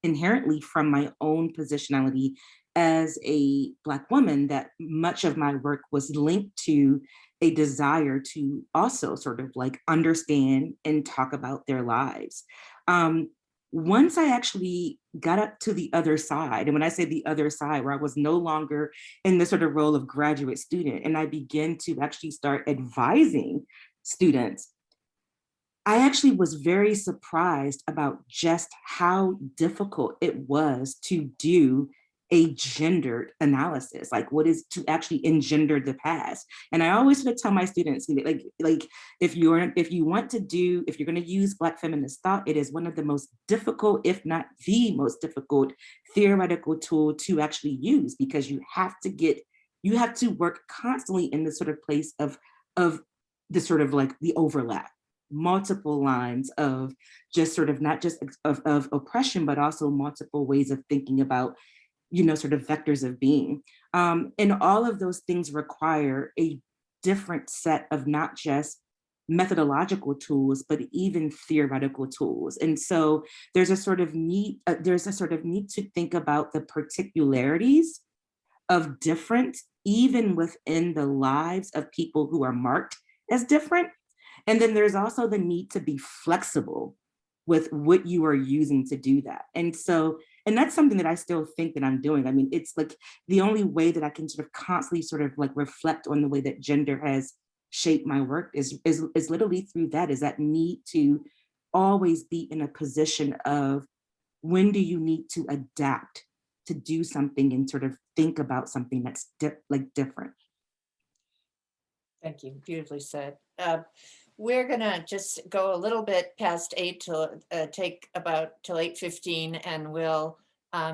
inherently from my own positionality as a Black woman that much of my work was linked to a desire to also sort of like understand and talk about their lives. Once I actually got up to the other side, and when I say the other side, where I was no longer in the sort of role of graduate student, and I began to actually start advising students, I actually was very surprised about just how difficult it was to do a gendered analysis, like what is to actually engender the past. And I always sort of tell my students, like if you want if you're going to use Black feminist thought, it is one of the most difficult, if not the most difficult theoretical tool to actually use, because you have to work constantly in this sort of place of the sort of like the overlap, multiple lines of just sort of not just of oppression, but also multiple ways of thinking about, sort of vectors of being. And all of those things require a different set of not just methodological tools, but even theoretical tools. And so there's a sort of need to think about the particularities of different, even within the lives of people who are marked as different. And then there's also the need to be flexible with what you are using to do that. And that's something that I still think that I'm doing. I mean, it's like the only way that I can sort of constantly sort of like reflect on the way that gender has shaped my work is literally through that, is that need to always be in a position of when do you need to adapt to do something and sort of think about something that's different. Thank you. Beautifully said. We're gonna just go a little bit past 8 till take about till 8:15, and we'll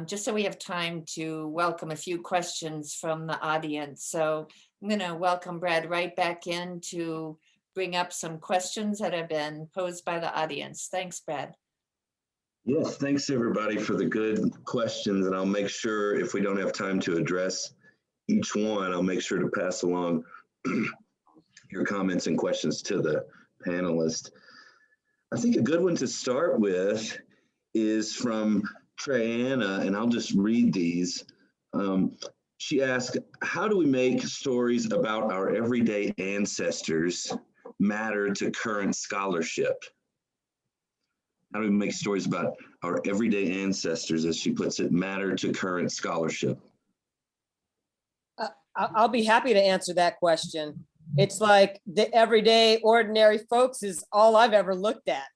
just so we have time to welcome a few questions from the audience. So I'm gonna welcome Brad Wright back in to bring up some questions that have been posed by the audience. Thanks, Brad. Yes, thanks everybody for the good questions, and I'll make sure if we don't have time to address each one, I'll make sure to pass along your comments and questions to the panelists. I think a good one to start with is from Triana, and I'll just read these. She asked, how do we make stories about our everyday ancestors matter to current scholarship? How do we make stories about our everyday ancestors, as she puts it, matter to current scholarship? I'll be happy to answer that question. It's like the everyday ordinary folks is all I've ever looked at.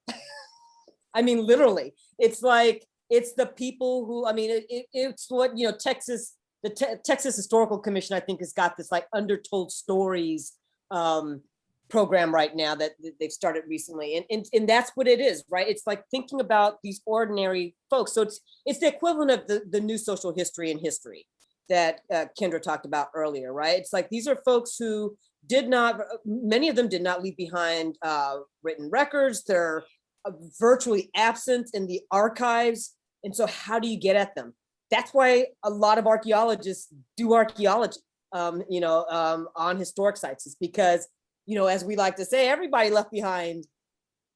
I mean, literally, it's like, it's the people who, I mean, it's what, Texas, the Texas Historical Commission, I think, has got this like undertold stories program right now that they've started recently. And that's what it is, right? It's like thinking about these ordinary folks. So it's the equivalent of the new social history in history that Kendra talked about earlier, right? It's like, these are folks who many of them did not leave behind written records. They're virtually absent in the archives. And so how do you get at them? That's why a lot of archaeologists do archaeology, on historic sites, is because, as we like to say, everybody left behind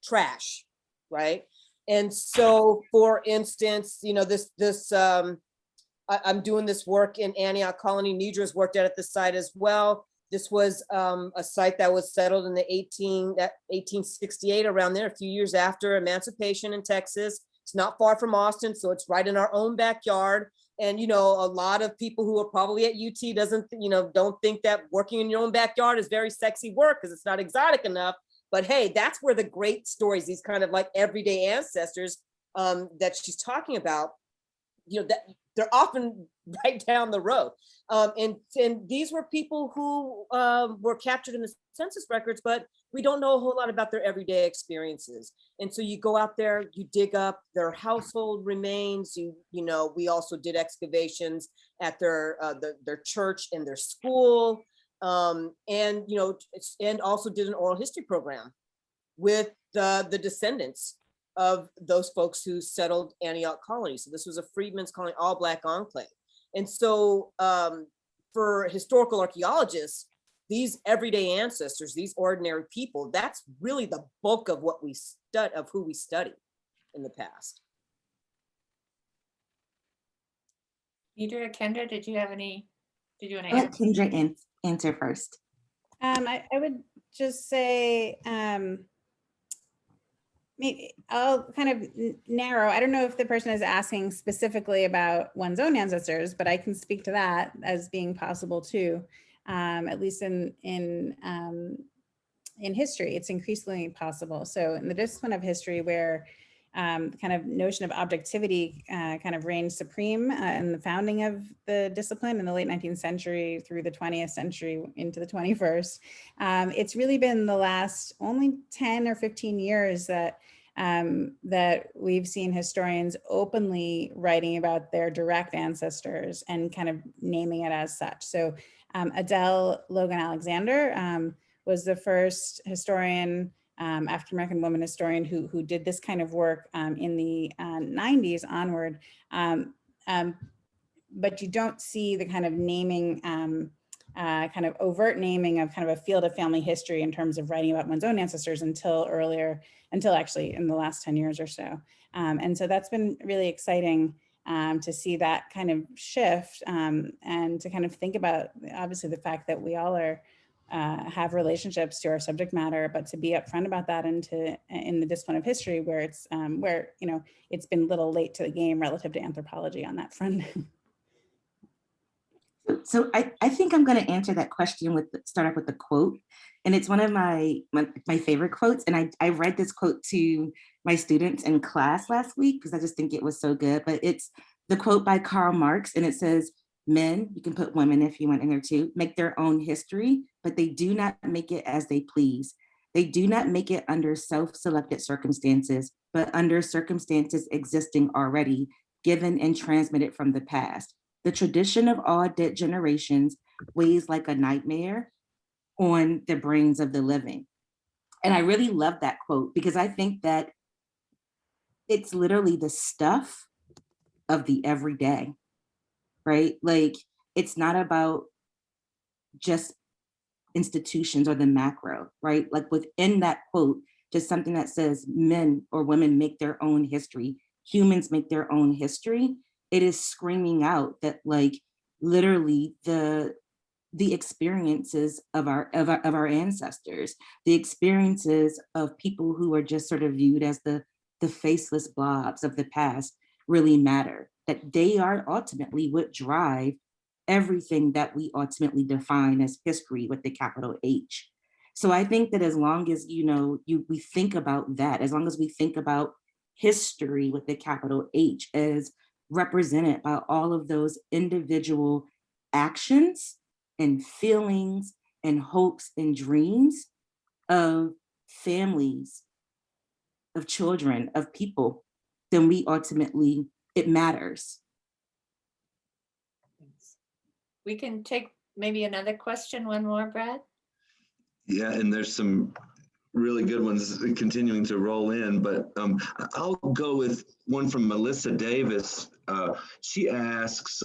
trash, right? And so, for instance, I'm doing this work in Antioch Colony. Nedra's worked at this site as well. This was a site that was settled in the 1868, around there, a few years after emancipation in Texas. It's not far from Austin, so it's right in our own backyard. And, a lot of people who are probably at UT don't think that working in your own backyard is very sexy work because it's not exotic enough. But hey, that's where the great stories, these kind of like everyday ancestors that she's talking about, that they're often right down the road. And these were people who were captured in the census records, but we don't know a whole lot about their everyday experiences. And so you go out there, you dig up their household remains. We also did excavations at their church and their school, and also did an oral history program with the descendants of those folks who settled Antioch Colony. So this was a freedmen's colony, all Black enclave. And so for historical archaeologists, these everyday ancestors, these ordinary people, that's really the bulk of what we study, of who we study in the past. Nedra, Kendra, did you want to Let answer? Kendra answer first. I would just say, maybe I'll kind of narrow. I don't know if the person is asking specifically about one's own ancestors, but I can speak to that as being possible too. At least in history, it's increasingly possible. So in the discipline of history, where kind of notion of objectivity kind of reigned supreme in the founding of the discipline in the late 19th century through the 20th century into the 21st. It's really been the last only 10 or 15 years that that we've seen historians openly writing about their direct ancestors and kind of naming it as such. So Adele Logan Alexander was the first historian, African-American woman historian who did this kind of work in the 90s onward. But you don't see the kind of naming, kind of overt naming of kind of a field of family history in terms of writing about one's own ancestors until actually in the last 10 years or so. And so that's been really exciting to see that kind of shift and to kind of think about obviously the fact that we all have relationships to our subject matter, but to be upfront about that in the discipline of history where it's it's been a little late to the game relative to anthropology on that front. So I think I'm going to answer that question start off with a quote. And it's one of my favorite quotes. And I read this quote to my students in class last week because I just think it was so good. But it's the quote by Karl Marx, and it says, "Men," you can put women if you want in there too, "make their own history, but they do not make it as they please. They do not make it under self-selected circumstances, but under circumstances existing already, given and transmitted from the past. The tradition of all dead generations weighs like a nightmare on the brains of the living." And I really love that quote because I think that it's literally the stuff of the everyday, right? Like, it's not about just institutions or the macro, right? Like within that quote, just something that says men or women make their own history, humans make their own history. It is screaming out that like literally the experiences of our ancestors, the experiences of people who are just sort of viewed as the faceless blobs of the past really matter, that they are ultimately what drive everything that we ultimately define as history with the capital H. So I think that as long as we think about that, as long as we think about history with the capital H as represented by all of those individual actions and feelings and hopes and dreams of families, of children, of people, then we ultimately, it matters. We can take maybe another question, one more, Brad. Yeah, and there's some really good ones continuing to roll in, but I'll go with one from Melissa Davis. She asks,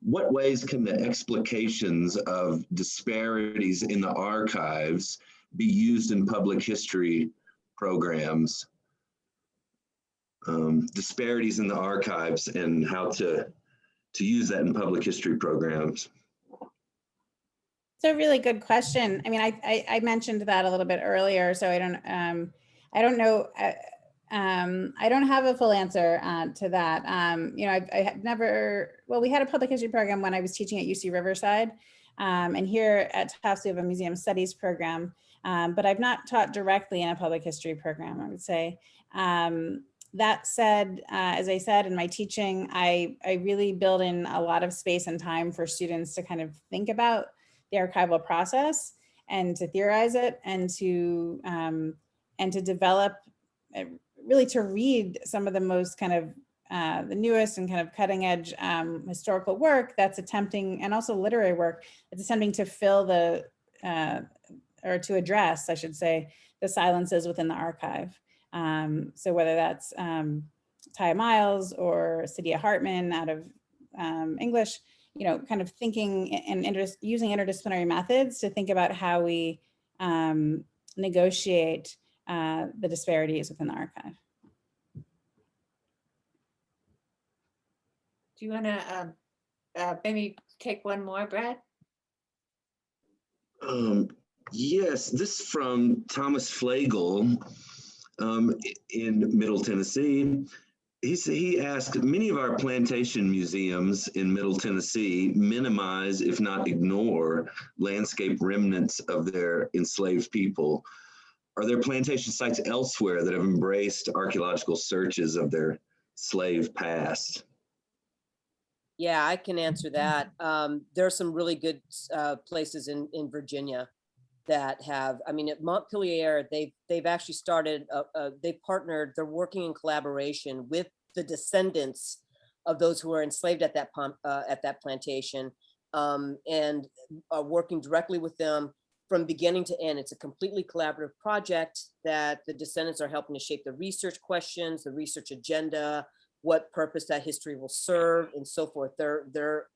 what ways can the explications of disparities in the archives be used in public history programs? Disparities in the archives and how to use that in public history programs. It's a really good question. I mean, I mentioned that a little bit earlier, so I don't know. I don't have a full answer to that. I have never. Well, we had a public history program when I was teaching at UC Riverside, and here at Tufts we have a museum studies program, but I've not taught directly in a public history program, I would say. That said, as I said in my teaching, I really build in a lot of space and time for students to kind of think about the archival process and to theorize it and to develop, really to read some of the most kind of the newest and kind of cutting edge historical work that's attempting, and also literary work that's attempting to fill the, or to address, I should say, the silences within the archive. So whether that's Taya Miles or Sadia Hartman out of English, kind of thinking and using interdisciplinary methods to think about how we negotiate the disparities within the archive. Do you want to maybe take one more, Brad? Yes, this is from Thomas Flagel in Middle Tennessee. He asked, many of our plantation museums in Middle Tennessee minimize, if not ignore, landscape remnants of their enslaved people. Are there plantation sites elsewhere that have embraced archaeological searches of their slave past? Yeah, I can answer that. There are some really good places in Virginia that have, I mean, at Montpelier, they've actually started, they partnered, they're working in collaboration with the descendants of those who were enslaved at that plantation, and are working directly with them from beginning to end. It's a completely collaborative project that the descendants are helping to shape the research questions, the research agenda, what purpose that history will serve, and so forth. They're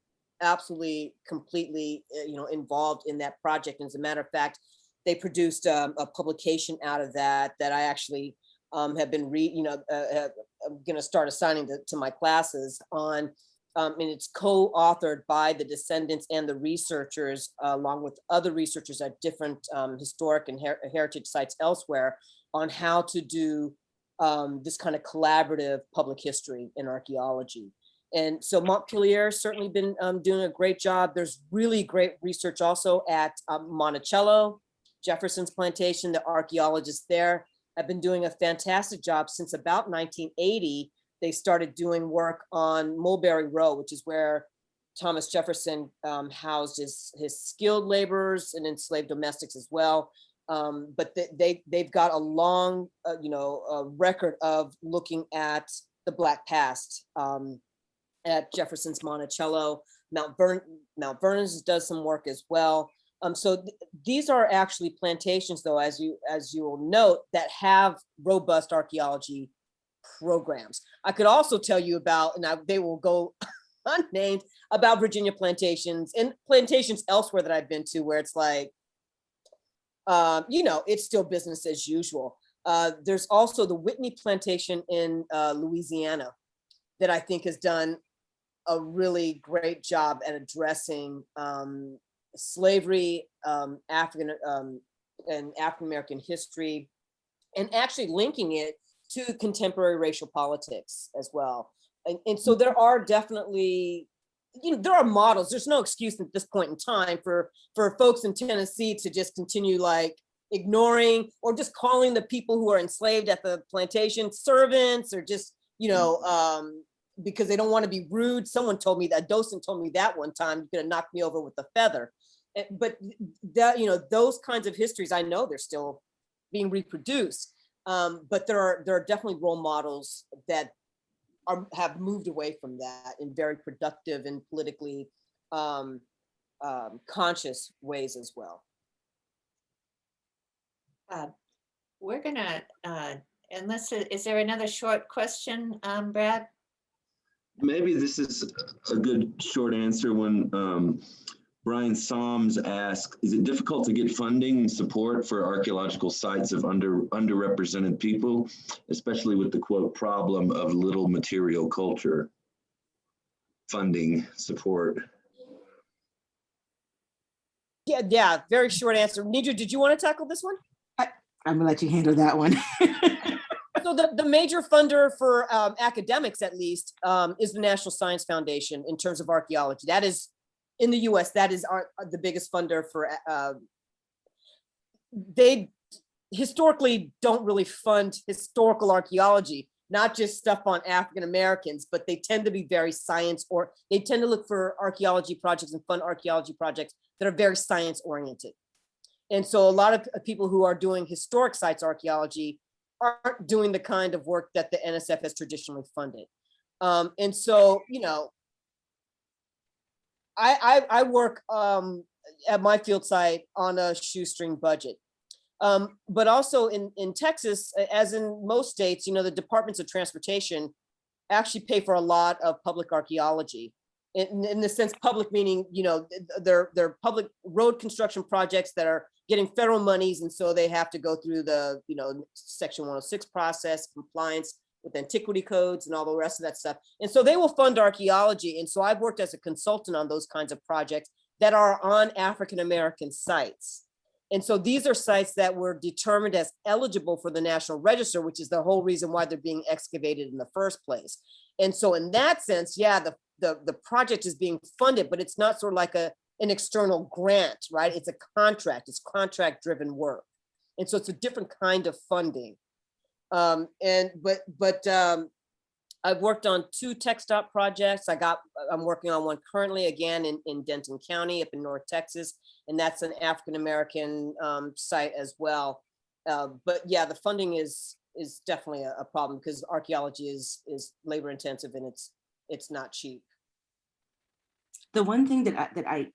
absolutely completely involved in that project. And as a matter of fact, they produced a publication out of that I actually have been I'm going to start assigning to my classes on, and it's co-authored by the descendants and the researchers, along with other researchers at different historic and heritage sites elsewhere, on how to do this kind of collaborative public history in archaeology. And so Montpelier certainly been doing a great job. There's really great research also at Monticello, Jefferson's plantation. The archaeologists there have been doing a fantastic job since about 1980. They started doing work on Mulberry Row, which is where Thomas Jefferson housed his skilled laborers and enslaved domestics as well. But they've got a long record of looking at the Black past at Jefferson's Monticello. Mount Vernon does some work as well. So these are actually plantations, though, as you will note, that have robust archaeology programs. I could also tell you about, and they will go unnamed, about Virginia plantations and plantations elsewhere that I've been to, where it's like, it's still business as usual. There's also the Whitney plantation in Louisiana that I think has done a really great job at addressing slavery, African and African-American history, and actually linking it to contemporary racial politics as well. And so there are definitely, there are models. There's no excuse at this point in time for folks in Tennessee to just continue like ignoring or just calling the people who are enslaved at the plantation servants, or just, because they don't want to be rude. Someone told me that, a docent told me that one time, you're gonna knock me over with a feather. But that, those kinds of histories, I know they're still being reproduced. But there are definitely role models that have moved away from that in very productive and politically conscious ways as well. We're gonna, is there another short question, Brad? Maybe this is a good short answer when Brian Soms asked, is it difficult to get funding and support for archaeological sites of underrepresented people, especially with the quote problem of little material culture? Funding, support. Yeah, very short answer. Nedra, did you want to tackle this one? I'm gonna let you handle that one. So the major funder for academics, at least, is the National Science Foundation in terms of archaeology. That is, in the US, that is the biggest funder for, they historically don't really fund historical archaeology, not just stuff on African Americans, but they tend to be very science, or they tend to look for archaeology projects and fund archaeology projects that are very science oriented. And so a lot of people who are doing historic sites archaeology aren't doing the kind of work that the NSF has traditionally funded. And so, I work at my field site on a shoestring budget. But also in Texas, as in most states, the departments of transportation actually pay for a lot of public archaeology. In the sense, public meaning, they're public road construction projects that are getting federal monies, and so they have to go through the Section 106 process, compliance, with antiquity codes and all the rest of that stuff. And so they will fund archaeology. And so I've worked as a consultant on those kinds of projects that are on African-American sites. And so these are sites that were determined as eligible for the National Register, which is the whole reason why they're being excavated in the first place. And so in that sense, yeah, the project is being funded, but it's not sort of like an external grant, right? It's a contract, it's contract-driven work. And so it's a different kind of funding. I've worked on 2 TechStop projects. I'm working on one currently, again, in Denton County up in North Texas, and that's an African-American site as well. But yeah, the funding is definitely a problem because archaeology is labor intensive and it's not cheap. The one thing that I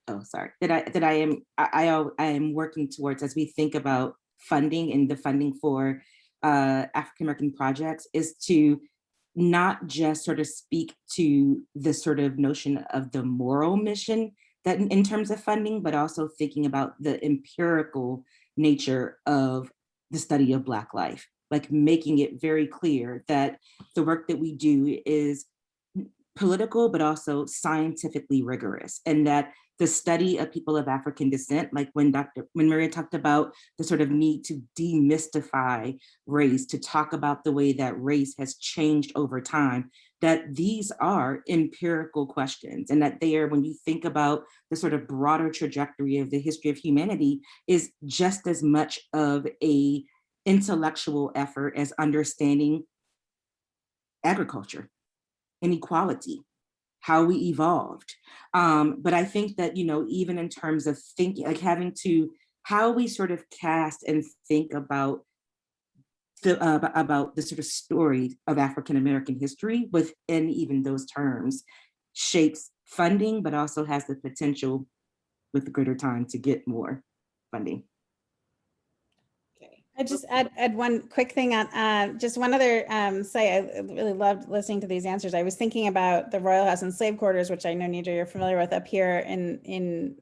am working towards as we think about funding and the funding for African-American projects is to not just sort of speak to the sort of notion of the moral mission that in terms of funding, but also thinking about the empirical nature of the study of Black life, like making it very clear that the work that we do is political, but also scientifically rigorous, and that the study of people of African descent, like when Maria talked about the sort of need to demystify race, to talk about the way that race has changed over time, that these are empirical questions, and that they are, when you think about the sort of broader trajectory of the history of humanity, is just as much of a intellectual effort as understanding agriculture, inequality, how we evolved. But I think that, even in terms of thinking, like having to, how we sort of cast and think about the sort of story of African-American history within even those terms shapes funding, but also has the potential with greater time to get more funding. I just add one quick thing on just one other site. I really loved listening to these answers. I was thinking about the Royal House and Slave Quarters, which I know, Nedra, you're familiar with, up here in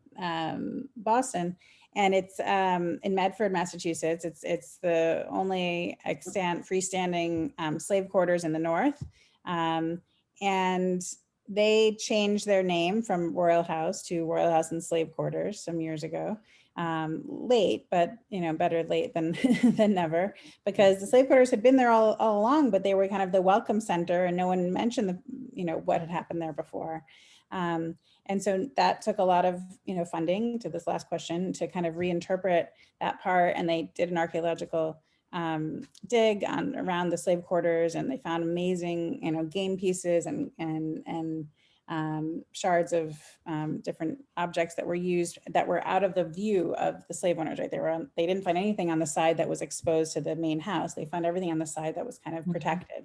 Boston, and it's in Medford, Massachusetts. It's the only extant freestanding slave quarters in the North, and they changed their name from Royal House to Royal House and Slave Quarters some years ago. Late, but better late than than never, because the slave quarters had been there all along, but they were kind of the welcome center, and no one mentioned what had happened there before. And so that took a lot of funding, to this last question, to kind of reinterpret that part. And they did an archaeological dig around the slave quarters, and they found amazing game pieces and shards of different objects that were used that were out of the view of the slave owners, right? They didn't find anything on the side that was exposed to the main house. They found everything on the side that was kind of protected.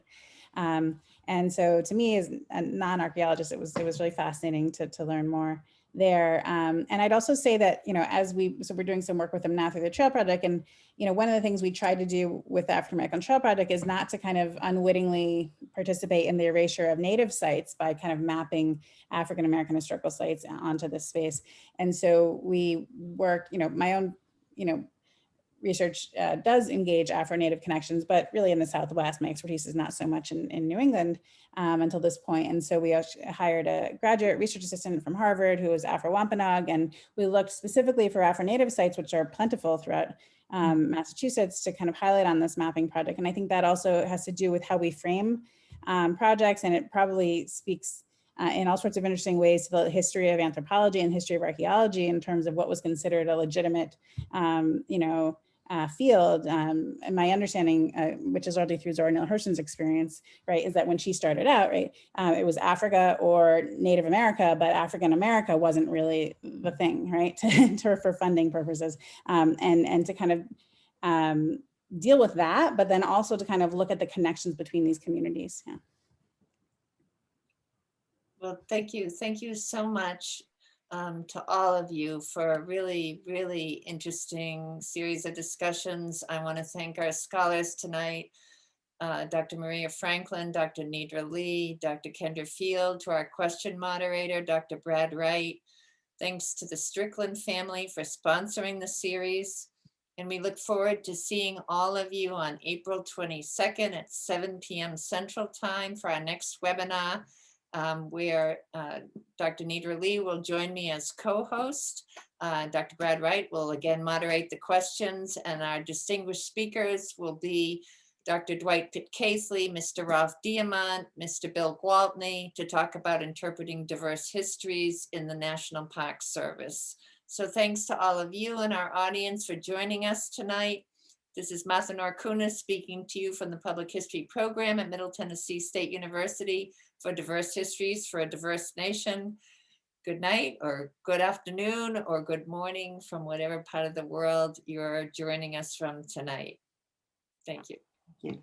And so to me, as a non-archaeologist, it was really fascinating to learn more there. And I'd also say that, so we're doing some work with them now through the Trail Project. And, one of the things we tried to do with the African American Trail Project is not to kind of unwittingly participate in the erasure of Native sites by kind of mapping African American historical sites onto this space. And so we work, my own, research does engage Afro-Native connections, but really in the Southwest. My expertise is not so much in New England until this point. And so we hired a graduate research assistant from Harvard who was Afro-Wampanoag, and we looked specifically for Afro-Native sites, which are plentiful throughout Massachusetts, to kind of highlight on this mapping project. And I think that also has to do with how we frame projects, and it probably speaks in all sorts of interesting ways to the history of anthropology and history of archaeology in terms of what was considered a legitimate, field. And my understanding, which is largely through Zora Neale Hurston's experience, right, is that when she started out, right, it was Africa or Native America, but African America wasn't really the thing, right, for funding purposes, and to kind of deal with that, but then also to kind of look at the connections between these communities. Yeah. Well, thank you. Thank you so much to all of you for a really, really interesting series of discussions. I want to thank our scholars tonight, Dr. Maria Franklin, Dr. Nedra Lee, Dr. Kendra Field, to our question moderator, Dr. Brad Wright. Thanks to the Strickland family for sponsoring the series. And we look forward to seeing all of you on April 22nd at 7 p.m. Central Time for our next webinar, where Dr. Nedra Lee will join me as co-host. Dr. Brad Wright will again moderate the questions, and our distinguished speakers will be Dr. Dwight Pitt-Casely, Mr. Ralph Diamant, Mr. Bill Gwaltney, to talk about interpreting diverse histories in the National Park Service. So thanks to all of you in our audience for joining us tonight. This is Martha Norkunas speaking to you from the Public History Program at Middle Tennessee State University for Diverse Histories for a Diverse Nation. Good night, or good afternoon, or good morning from whatever part of the world you're joining us from tonight. Thank you. Thank you.